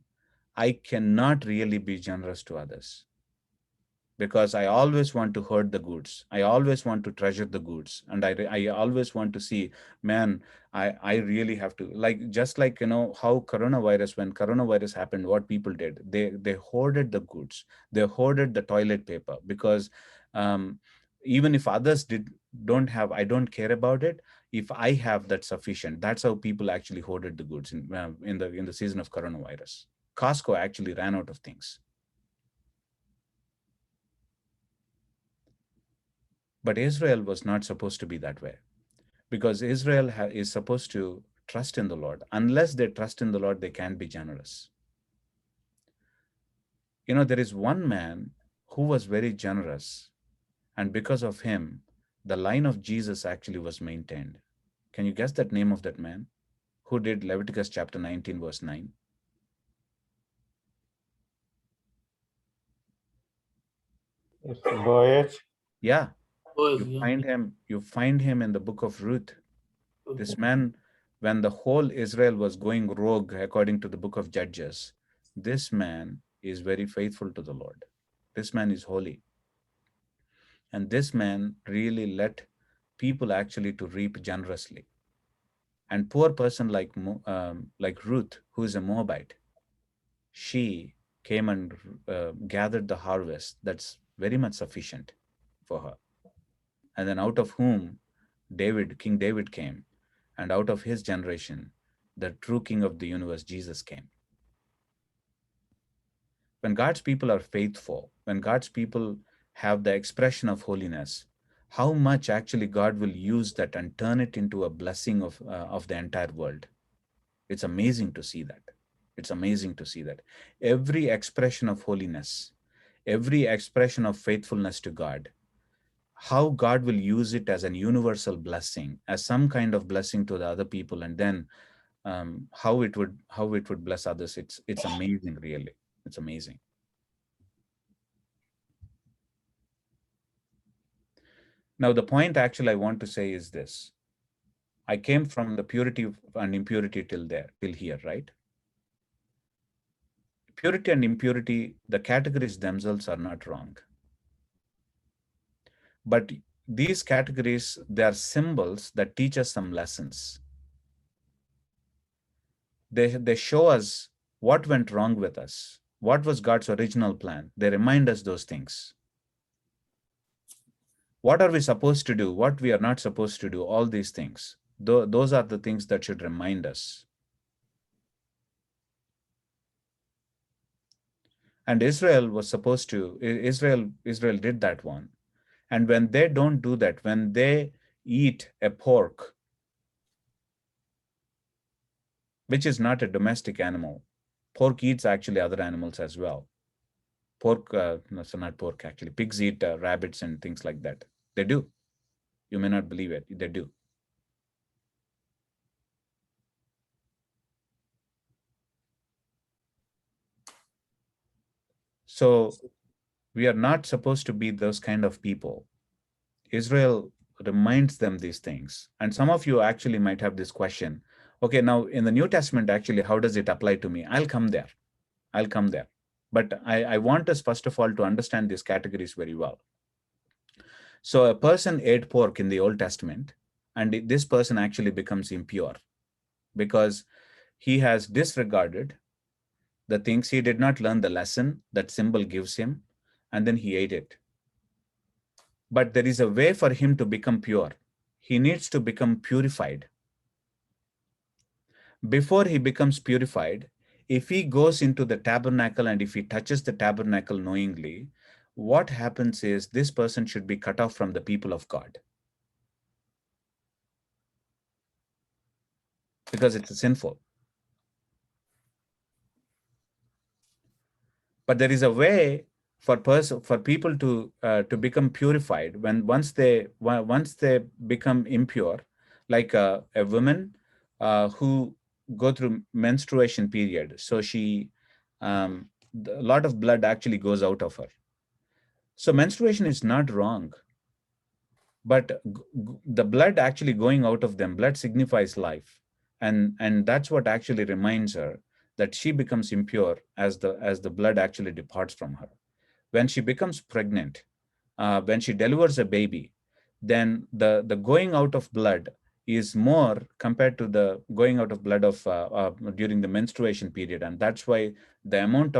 I cannot really be generous to others. Because I always want to hoard the goods. I always want to treasure the goods. And I always want to see, man, I really have to, like, just like, how when coronavirus happened, what people did, they hoarded the goods. They hoarded the toilet paper because even if others don't have, I don't care about it. If I have, that's sufficient. That's how people actually hoarded the goods in the season of coronavirus. Costco actually ran out of things. But Israel was not supposed to be that way, because Israel is supposed to trust in the Lord. Unless they trust in the Lord, they can't be generous. There is one man who was very generous, and because of him, the line of Jesus actually was maintained. Can you guess that name of that man? Who did Leviticus chapter 19, verse 9? It's Boaz. Yeah. Boaz, You find him in the book of Ruth. This man, when the whole Israel was going rogue, according to the book of Judges, this man is very faithful to the Lord. This man is holy. And this man really let people actually to reap generously. And poor person like Ruth, who is a Moabite, she came and gathered the harvest that's very much sufficient for her. And then out of whom King David came, and out of his generation, the true King of the universe, Jesus, came. When God's people are faithful, when God's people have the expression of holiness, how much actually God will use that and turn it into a blessing of the entire world. It's amazing to see that. It's amazing to see that. Every expression of holiness, every expression of faithfulness to God, how God will use it as an universal blessing, as some kind of blessing to the other people, and then how it would bless others. It's amazing, really. It's amazing. Now, the point actually I want to say is this. I came from the purity and impurity till here, right? Purity and impurity, the categories themselves are not wrong. But these categories, they are symbols that teach us some lessons. They show us what went wrong with us. What was God's original plan? They remind us those things. What are we supposed to do? What we are not supposed to do? All these things. Those are the things that should remind us. And Israel was supposed to, Israel did that one. And when they don't do that, when they eat a pork, which is not a domestic animal, pork eats actually other animals as well. Pork, no, so not pork actually, pigs eat rabbits and things like that. They do. You may not believe it, they do. So we are not supposed to be those kind of people. Israel reminds them these things. And some of you actually might have this question. Okay, now in the New Testament, actually, how does it apply to me? I'll come there. But I want us, first of all, to understand these categories very well. So a person ate pork in the Old Testament, and this person actually becomes impure because he has disregarded the things. He did not learn the lesson that symbol gives him, and then he ate it. But there is a way for him to become pure. He needs to become purified. Before he becomes purified, if he goes into the tabernacle and if he touches the tabernacle knowingly, what happens is this person should be cut off from the people of God. Because it's sinful. But there is a way for people to become purified once they become impure, like a woman who go through menstruation period. So she a lot of blood actually goes out of her. So menstruation is not wrong, but the blood actually going out of them, blood signifies life, and that's what actually reminds her that she becomes impure as the blood actually departs from her. When she becomes pregnant, when she delivers a baby, then the going out of blood is more compared to the going out of blood of during the menstruation period, and that's why the amount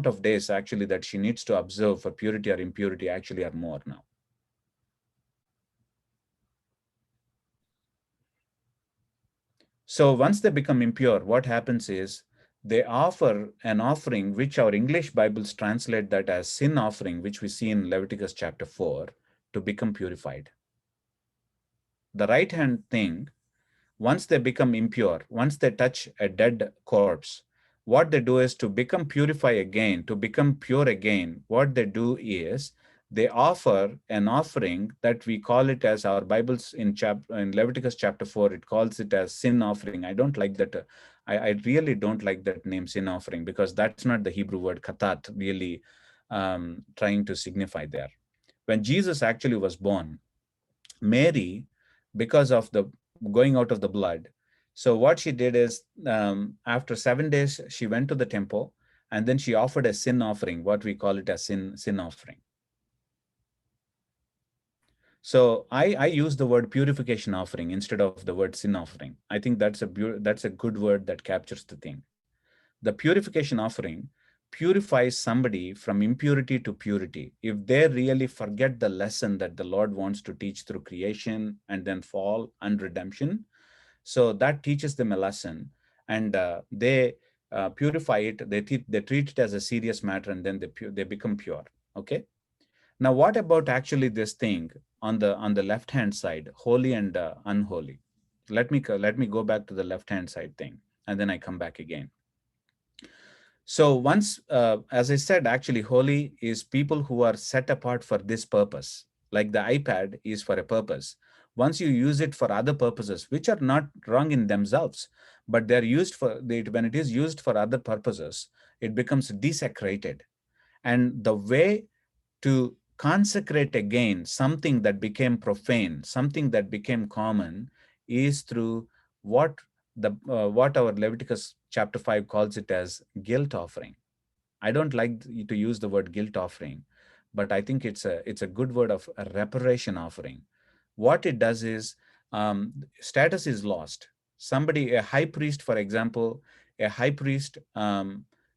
of days actually that she needs to observe for purity or impurity actually are more now. So once they become impure, what happens is they offer an offering, which our English Bibles translate that as sin offering, which we see in Leviticus chapter 4, to become purified. The right hand thing, once they become impure, once they touch a dead corpse, what they do is to become purified again, to become pure again, what they do is they offer an offering that we call it as our Bibles in Leviticus chapter 4, it calls it as sin offering. I don't like that. I really don't like that name, sin offering, because that's not the Hebrew word katat really trying to signify there. When Jesus actually was born, Mary, because of the going out of the blood, so what she did is after 7 days, she went to the temple and then she offered a sin offering, what we call it as sin offering. So I use the word purification offering instead of the word sin offering. I think that's a good word that captures the thing. The purification offering purifies somebody from impurity to purity. If they really forget the lesson that the Lord wants to teach through creation and then fall and redemption, so that teaches them a lesson, and they purify it. They treat it as a serious matter, and then they become pure. Okay. Now, what about actually this thing on the left hand side, holy and unholy? Let me go back to the left hand side thing, and then I come back again. So once, as I said, actually holy is people who are set apart for this purpose. Like the iPad is for a purpose. Once you use it for other purposes, which are not wrong in themselves, but they're used when it is used for other purposes, it becomes desecrated. And the way to consecrate again something that became profane, something that became common, is through what our Leviticus chapter 5 calls it as guilt offering. I don't like to use the word guilt offering, but I think it's a good word of a reparation offering. What it does is, status is lost. Somebody, a high priest, for example, a high priest,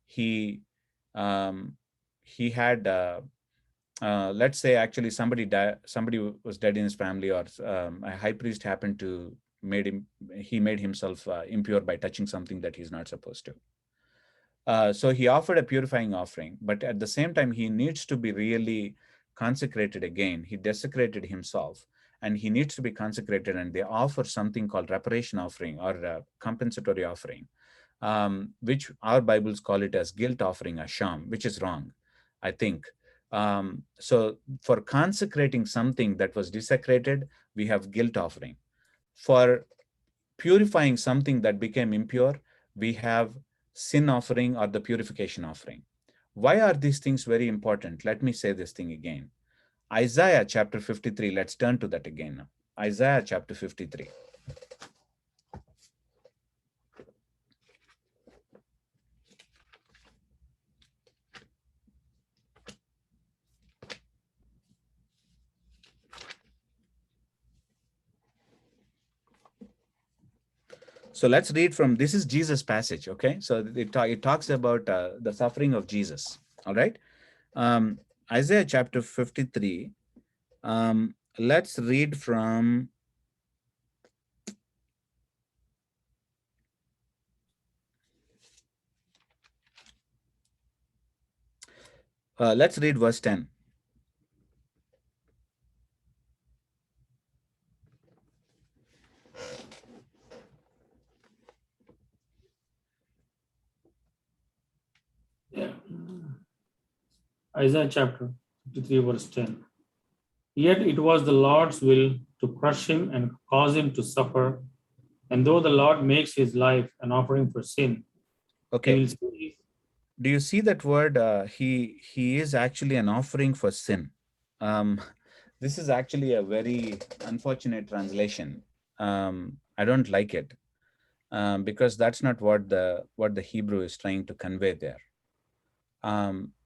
he had, let's say, actually somebody was dead in his family, or a high priest happened to made himself impure by touching something that he's not supposed to. So he offered a purifying offering, but at the same time, he needs to be really consecrated again. He desecrated himself, and he needs to be consecrated, and they offer something called reparation offering, or compensatory offering, which our Bibles call it as guilt offering, asham, which is wrong, I think. So for consecrating something that was desecrated, we have guilt offering. For purifying something that became impure, we have sin offering, or the purification offering. Why are these things very important? Let me say this thing again. Isaiah chapter 53, let's turn to that again now. Isaiah chapter 53. So let's read from, this is Jesus' passage, okay? So it talks about the suffering of Jesus, all right? Isaiah chapter 53, let's read from, let's read verse 10. Isaiah chapter 53, verse 10. Yet it was the Lord's will to crush him and cause him to suffer. And though the Lord makes his life an offering for sin, Okay. he will see. Do you see that word? He is actually an offering for sin. This is actually a very unfortunate translation. I don't like it, because that's not what the Hebrew is trying to convey there.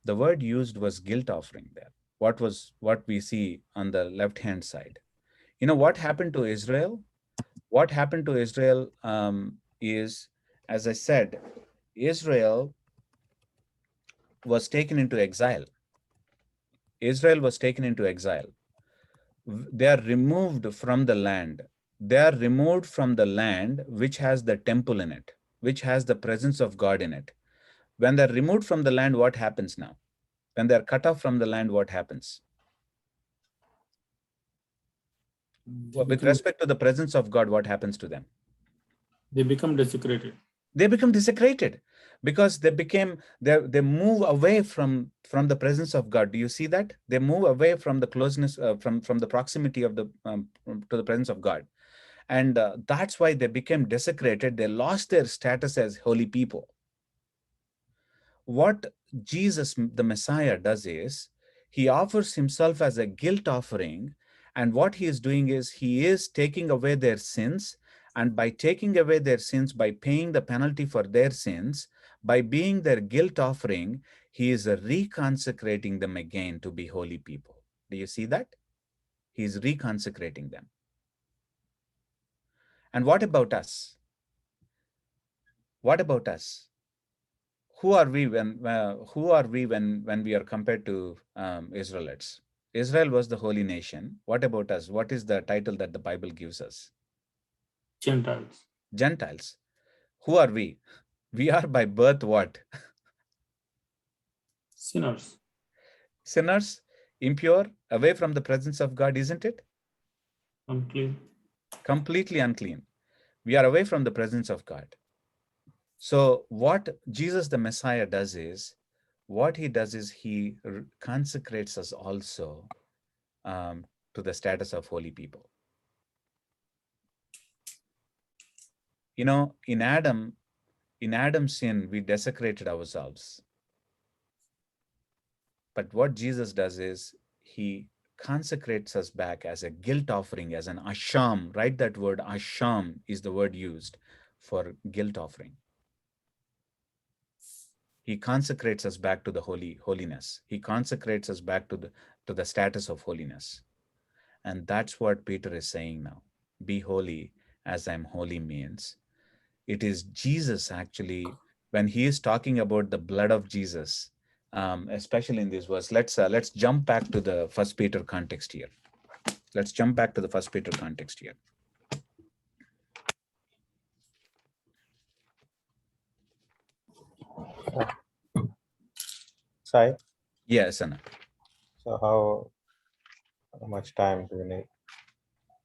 The word used was guilt offering there. What we see on the left-hand side. You know what happened to Israel? What happened to Israel is, as I said, Israel was taken into exile. Israel was taken into exile. They are removed from the land. They are removed from the land which has the temple in it, which has the presence of God in it. When they're removed from the land, what happens now? When they're cut off from the land, what happens? With respect to the presence of God, what happens to them? They become desecrated. They become desecrated because they move away from the presence of God. Do you see that? They move away from the closeness, from the proximity of the to the presence of God. And that's why they became desecrated. They lost their status as holy people. What Jesus, the Messiah, does is he offers himself as a guilt offering. And what he is doing is he is taking away their sins. And by taking away their sins, by paying the penalty for their sins, by being their guilt offering, he is reconsecrating them again to be holy people. Do you see that? He is reconsecrating them. And what about us? What about us? Who are we when we are compared to Israelites? Israel was the holy nation. What about us? What is the title that the Bible gives us? Gentiles. Gentiles. Who are we? We are by birth what? Sinners. Sinners, impure, away from the presence of God, isn't it? Unclean. Completely unclean. We are away from the presence of God. So what Jesus the Messiah does is, he consecrates us also to the status of holy people. You know, in Adam's sin, we desecrated ourselves. But what Jesus does is he consecrates us back as a guilt offering, as an asham. Write that word, asham is the word used for guilt offering. He consecrates us back to the holiness. He consecrates us back to the status of holiness. And that's what Peter is saying now. Be holy as I'm holy means. It is Jesus actually, when he is talking about the blood of Jesus, especially in this verse. Let's jump back to the 1 Peter context here. Let's jump back to the 1 Peter context here. Sai, Yes, Anna. so how much time do you need?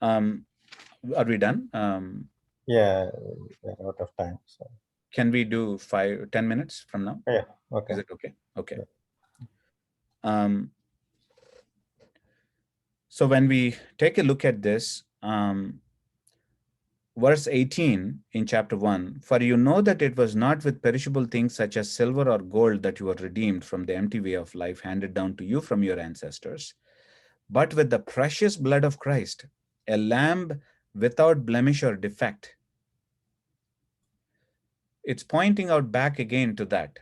Are we done? Yeah, we're out of time. So Can we do 10 minutes from now? yeah, okay. Is it okay? Okay. Yeah. So when we take a look at this, verse 18 in chapter 1, for you know that it was not with perishable things such as silver or gold that you were redeemed from the empty way of life handed down to you from your ancestors, but with the precious blood of Christ, a lamb without blemish or defect. It's pointing out back again to that.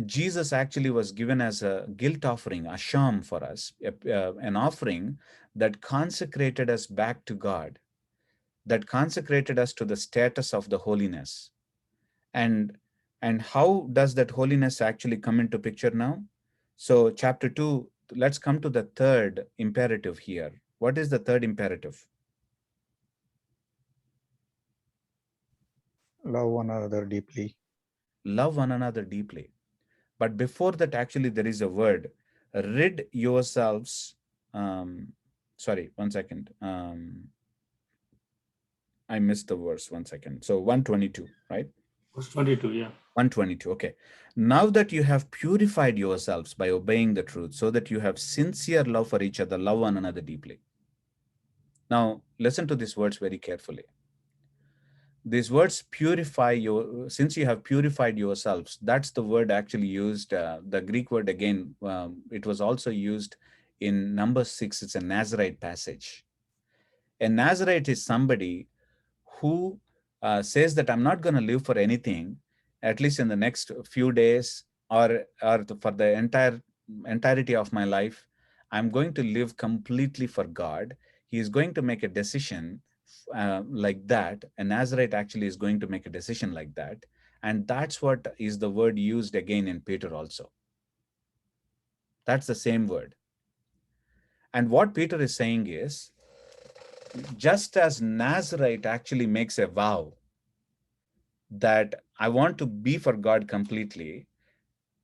Jesus actually was given as a guilt offering, a sham for us, an offering that consecrated us back to God, that consecrated us to the status of the holiness. And how does that holiness actually come into picture now? So chapter 2, let's come to the third imperative here. What is the third imperative? Love one another deeply. Love one another deeply. But before that, actually, there is a word, rid yourselves. Sorry, 1 second. I missed the verse, 1 second. So 122, right? Verse 22, yeah. 122, okay. Now that you have purified yourselves by obeying the truth, so that you have sincere love for each other, love one another deeply. Now, listen to these words very carefully. These words purify your, since you have purified yourselves, that's the word actually used, the Greek word again, it was also used in Numbers 6, it's a Nazarite passage. A Nazarite is somebody who says that I'm not going to live for anything, at least in the next few days or for the entirety of my life. I'm going to live completely for God. He is going to make a decision like that. A Nazarite actually is going to make a decision like that. And that's what is the word used again in Peter also. That's the same word. And what Peter is saying is, just as Nazarite actually makes a vow that I want to be for God completely,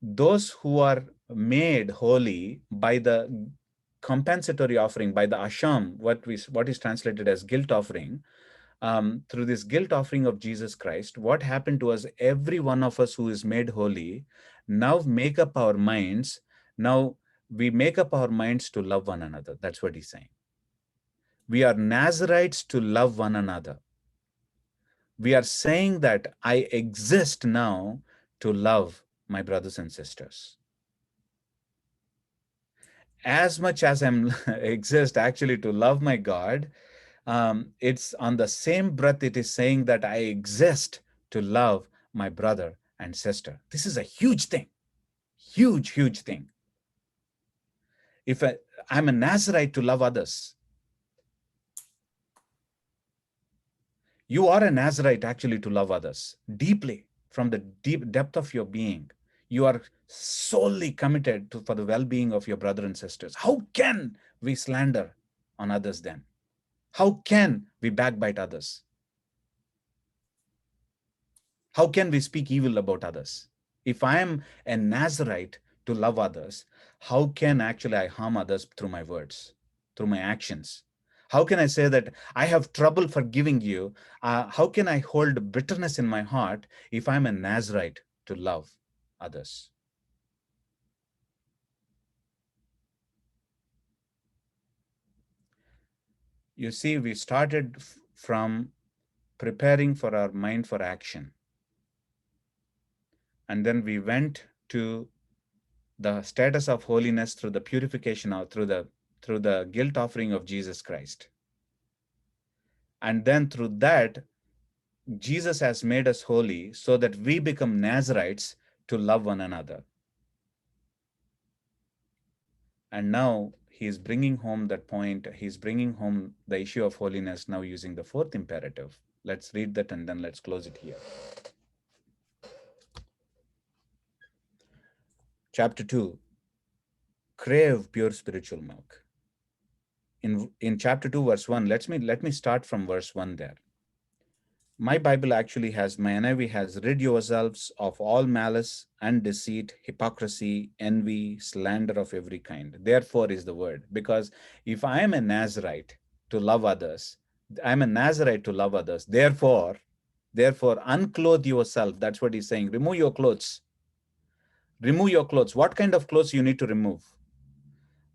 those who are made holy by the compensatory offering, by the asham, what is translated as guilt offering, through this guilt offering of Jesus Christ, what happened to us, every one of us who is made holy, now make up our minds. Now we make up our minds to love one another. That's what he's saying. We are Nazarites to love one another. We are saying that I exist now to love my brothers and sisters. As much as I exist actually to love my God, it's on the same breath it is saying that I exist to love my brother and sister. This is a huge thing, huge thing. If I'm a Nazarite to love others, you are a Nazarite actually to love others deeply from the deep depth of your being. You are solely committed for the well-being of your brother and sisters. How can we slander on others then? How can we backbite others? How can we speak evil about others? If I am a Nazarite to love others, how can actually I harm others through my words, through my actions? How can I say that I have trouble forgiving you? How can I hold bitterness in my heart if I'm a Nazarite to love others? You see, we started from preparing for our mind for action. And then we went to the status of holiness through the purification or through the through the guilt offering of Jesus Christ. And then through that, Jesus has made us holy so that we become Nazarites to love one another. And now he is bringing home that point. He's bringing home the issue of holiness now using the fourth imperative. Let's read that and then let's close it here. Chapter 2, crave pure spiritual milk. In chapter 2, verse 1, let me start from verse 1 there. My Bible actually has, my NIV has, rid yourselves of all malice and deceit, hypocrisy, envy, slander of every kind. Therefore is the word. Because if I am a Nazarite to love others, I'm a Nazarite to love others. Therefore, unclothe yourself. That's what he's saying. Remove your clothes. Remove your clothes. What kind of clothes you need to remove?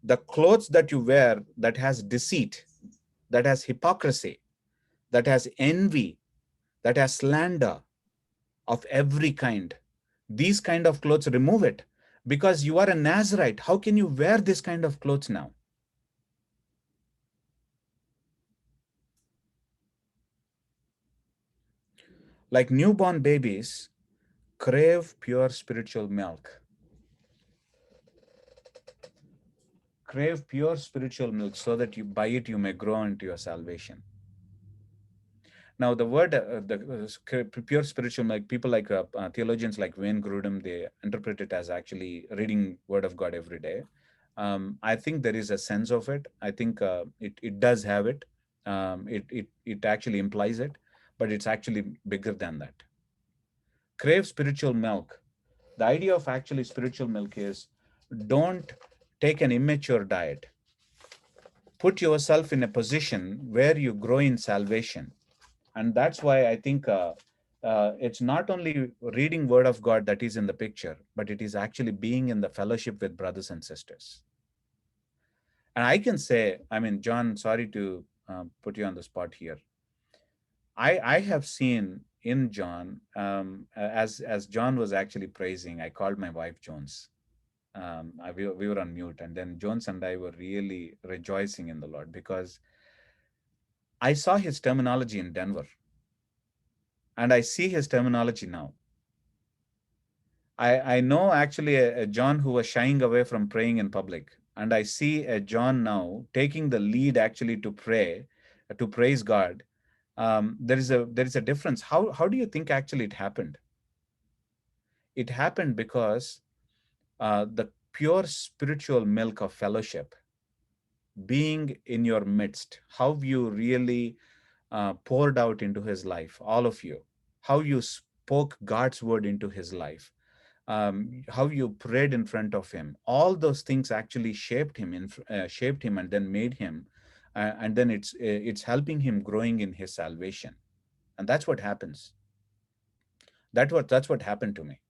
The clothes that you wear that has deceit, that has hypocrisy, that has envy, that has slander of every kind. These kind of clothes, remove it. Because you are a Nazarite. How can you wear this kind of clothes now? Like newborn babies, crave pure spiritual milk. Crave pure spiritual milk so that by it you may grow into your salvation. Now, the word, pure spiritual milk, people like theologians like Wayne Grudem, they interpret it as actually reading Word of God every day. I think there is a sense of it. I think it does have it. It actually implies it, but it's actually bigger than that. Crave spiritual milk. The idea of actually spiritual milk is don't take an immature diet. Put yourself in a position where you grow in salvation. And that's why I think it's not only reading Word of God that is in the picture, but it is actually being in the fellowship with brothers and sisters. And I can say, I mean, John, sorry to put you on the spot here. I have seen in John, as John was actually praising, I called my wife Jones. We were on mute, and then Jones and I were really rejoicing in the Lord because I saw his terminology in Denver. And I see his terminology now. I know actually a John who was shying away from praying in public. And I see a John now taking the lead actually to pray, to praise God. There is a difference. How do you think actually it happened? It happened because the pure spiritual milk of fellowship, being in your midst, how you really poured out into his life, all of you, how you spoke God's word into his life, how you prayed in front of him. All those things actually shaped him, and then made him, and then it's helping him growing in his salvation. And that's what happens. That's what happened to me.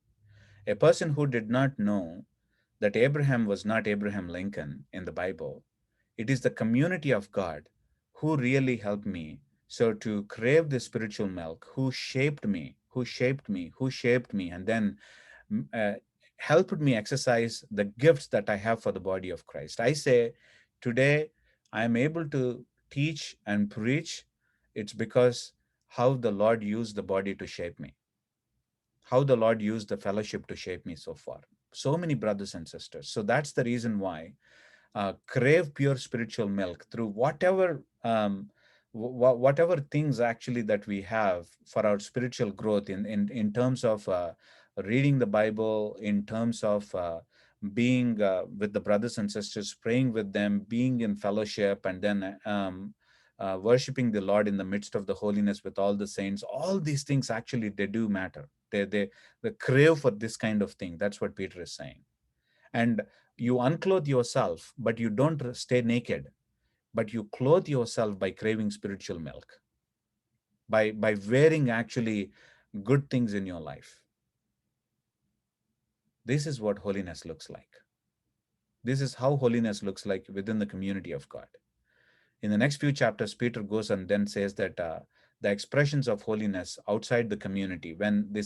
A person who did not know that Abraham was not Abraham Lincoln in the Bible. It is the community of God who really helped me so to crave the spiritual milk, who shaped me, and then helped me exercise the gifts that I have for the body of Christ. I say today I am able to teach and preach. It's because how the Lord used the body to shape me, how the Lord used the fellowship to shape me so far. So many brothers and sisters. So that's the reason why crave pure spiritual milk through whatever things actually that we have for our spiritual growth in terms of reading the Bible, in terms of being with the brothers and sisters, praying with them, being in fellowship, and then worshiping the Lord in the midst of the holiness with all the saints. All these things actually, they do matter. They crave for this kind of thing. That's what Peter is saying. And you unclothe yourself, but you don't stay naked, but you clothe yourself by craving spiritual milk, by wearing actually good things in your life. This is what holiness looks like. This is how holiness looks like within the community of God. In the next few chapters, Peter goes and then says that the expressions of holiness outside the community, when the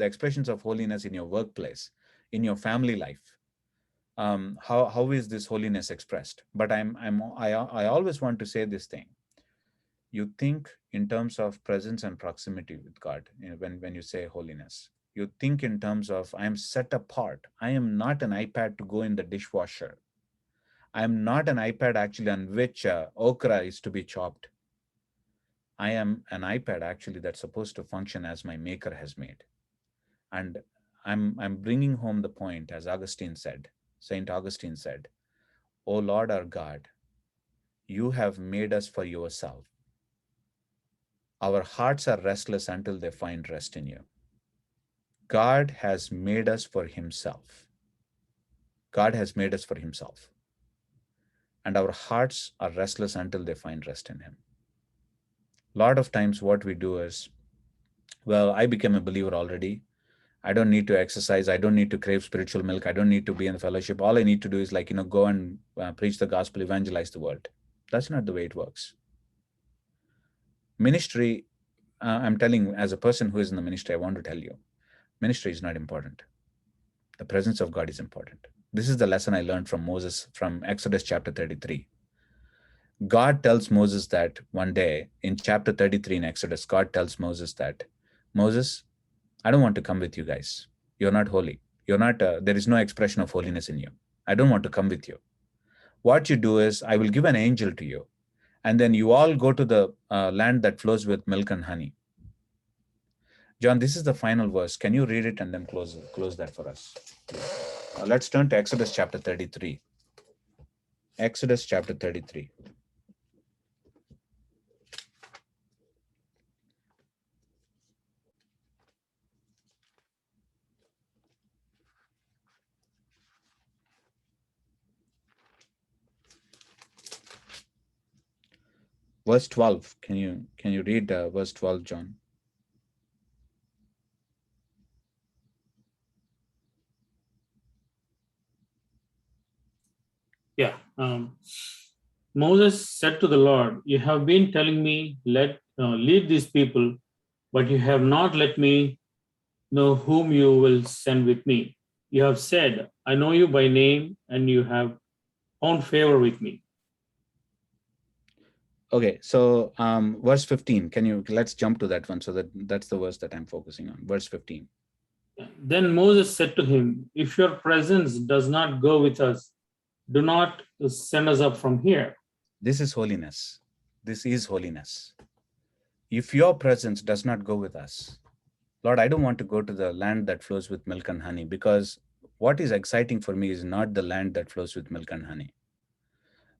expressions of holiness in your workplace, in your family life, how is this holiness expressed? But I always want to say this thing. You think in terms of presence and proximity with God, when you say holiness. You think in terms of, I am set apart. I am not an iPad to go in the dishwasher. I am not an iPad actually on which okra is to be chopped. I am an iPad actually that's supposed to function as my maker has made. And I'm bringing home the point, as Augustine said, Saint Augustine said, O Lord our God, you have made us for yourself. Our hearts are restless until they find rest in you. God has made us for himself. God has made us for himself. And our hearts are restless until they find rest in him. A lot of times what we do is, well, I became a believer already. I don't need to exercise. I don't need to crave spiritual milk. I don't need to be in fellowship. All I need to do is go and preach the gospel, evangelize the world. That's not the way it works. Ministry, I'm telling, as a person who is in the ministry, I want to tell you, ministry is not important. The presence of God is important. This is the lesson I learned from Moses from Exodus chapter 33. God tells Moses that one day in chapter 33 in Exodus, God tells Moses that, Moses, I don't want to come with you guys. You're not holy. You're not, there is no expression of holiness in you. I don't want to come with you. What you do is I will give an angel to you, and then you all go to the land that flows with milk and honey. John, this is the final verse. Can you read it and then close that for us? Let's turn to Exodus chapter 33. Exodus chapter 33. Verse 12. Can you read verse 12, John? Yeah. Moses said to the Lord, you have been telling me, lead these people, but you have not let me know whom you will send with me. You have said, I know you by name, and you have found favor with me. Okay, so verse 15, let's jump to that one. So that's the verse that I'm focusing on. Verse 15. Then Moses said to him, if your presence does not go with us, do not send us up from here. This is holiness. This is holiness. If your presence does not go with us, Lord, I don't want to go to the land that flows with milk and honey, because what is exciting for me is not the land that flows with milk and honey.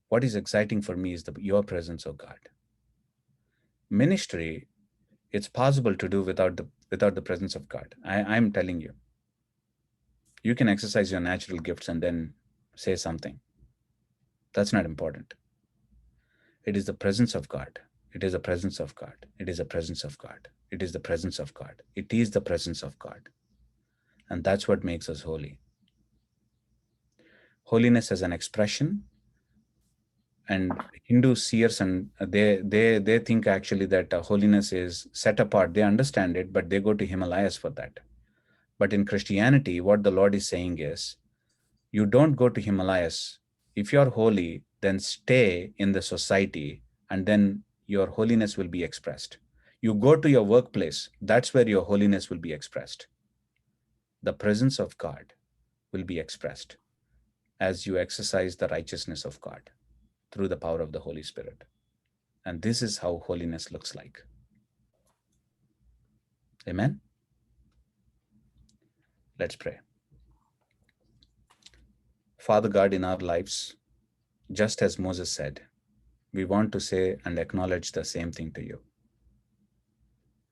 What is exciting for me is your presence, oh God. Ministry, it's possible to do without the presence of God. I'm telling you. You can exercise your natural gifts and then say something. That's not important. It is the presence of God. It is the presence of God. It is the presence of God. It is the presence of God. It is the presence of God. And that's what makes us holy. Holiness as an expression. And Hindu seers, and they think actually that holiness is set apart. They understand it, but they go to Himalayas for that. But in Christianity, what the Lord is saying is, you don't go to Himalayas. If you're holy, then stay in the society, and then your holiness will be expressed. You go to your workplace, that's where your holiness will be expressed. The presence of God will be expressed as you exercise the righteousness of God through the power of the Holy Spirit. And this is how holiness looks like. Amen? Let's pray. Father God, in our lives, just as Moses said, we want to say and acknowledge the same thing to you.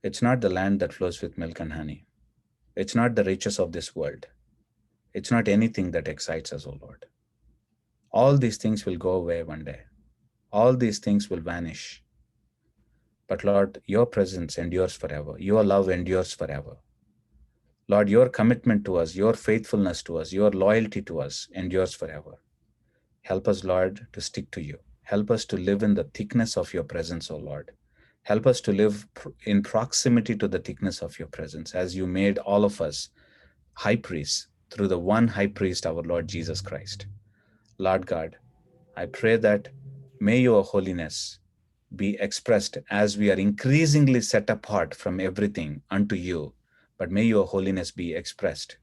It's not the land that flows with milk and honey. It's not the riches of this world. It's not anything that excites us, O Lord. All these things will go away one day. All these things will vanish. But Lord, your presence endures forever. Your love endures forever. Lord, your commitment to us, your faithfulness to us, your loyalty to us endures forever. Help us, Lord, to stick to you. Help us to live in the thickness of your presence, O Lord. Help us to live in proximity to the thickness of your presence, as you made all of us high priests through the one high priest, our Lord Jesus Christ. Lord God, I pray that may your holiness be expressed as we are increasingly set apart from everything unto you, but may your holiness be expressed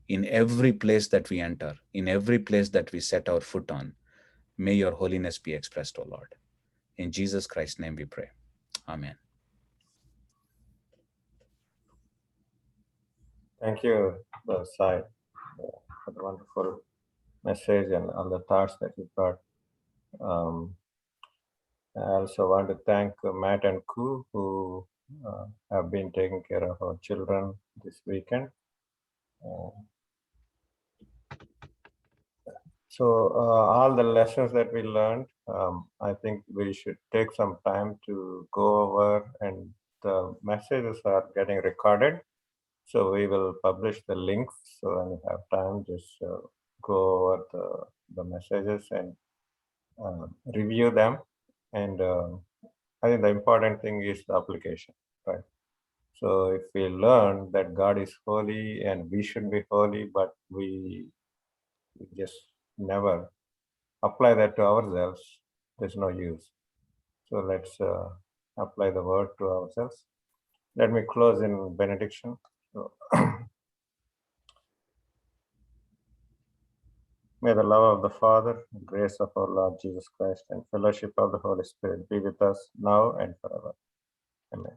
in every place that we enter, in every place that we set our foot on. May your holiness be expressed, O Lord. In Jesus Christ's name we pray. Amen. Thank you, Sai, for the wonderful message and all the thoughts that you brought. I also want to thank Matt and Ku, who have been taking care of our children this weekend. So all the lessons that we learned, I think we should take some time to go over, and the messages are getting recorded. So we will publish the links. So when you have time, just go over the messages and review them. And I think the important thing is the application, right? So if we learn that God is holy and we should be holy, but we just never apply that to ourselves, there's no use. So let's apply the word to ourselves. Let me close in benediction. So, may the love of the Father, the grace of our Lord Jesus Christ, and fellowship of the Holy Spirit be with us now and forever. Amen.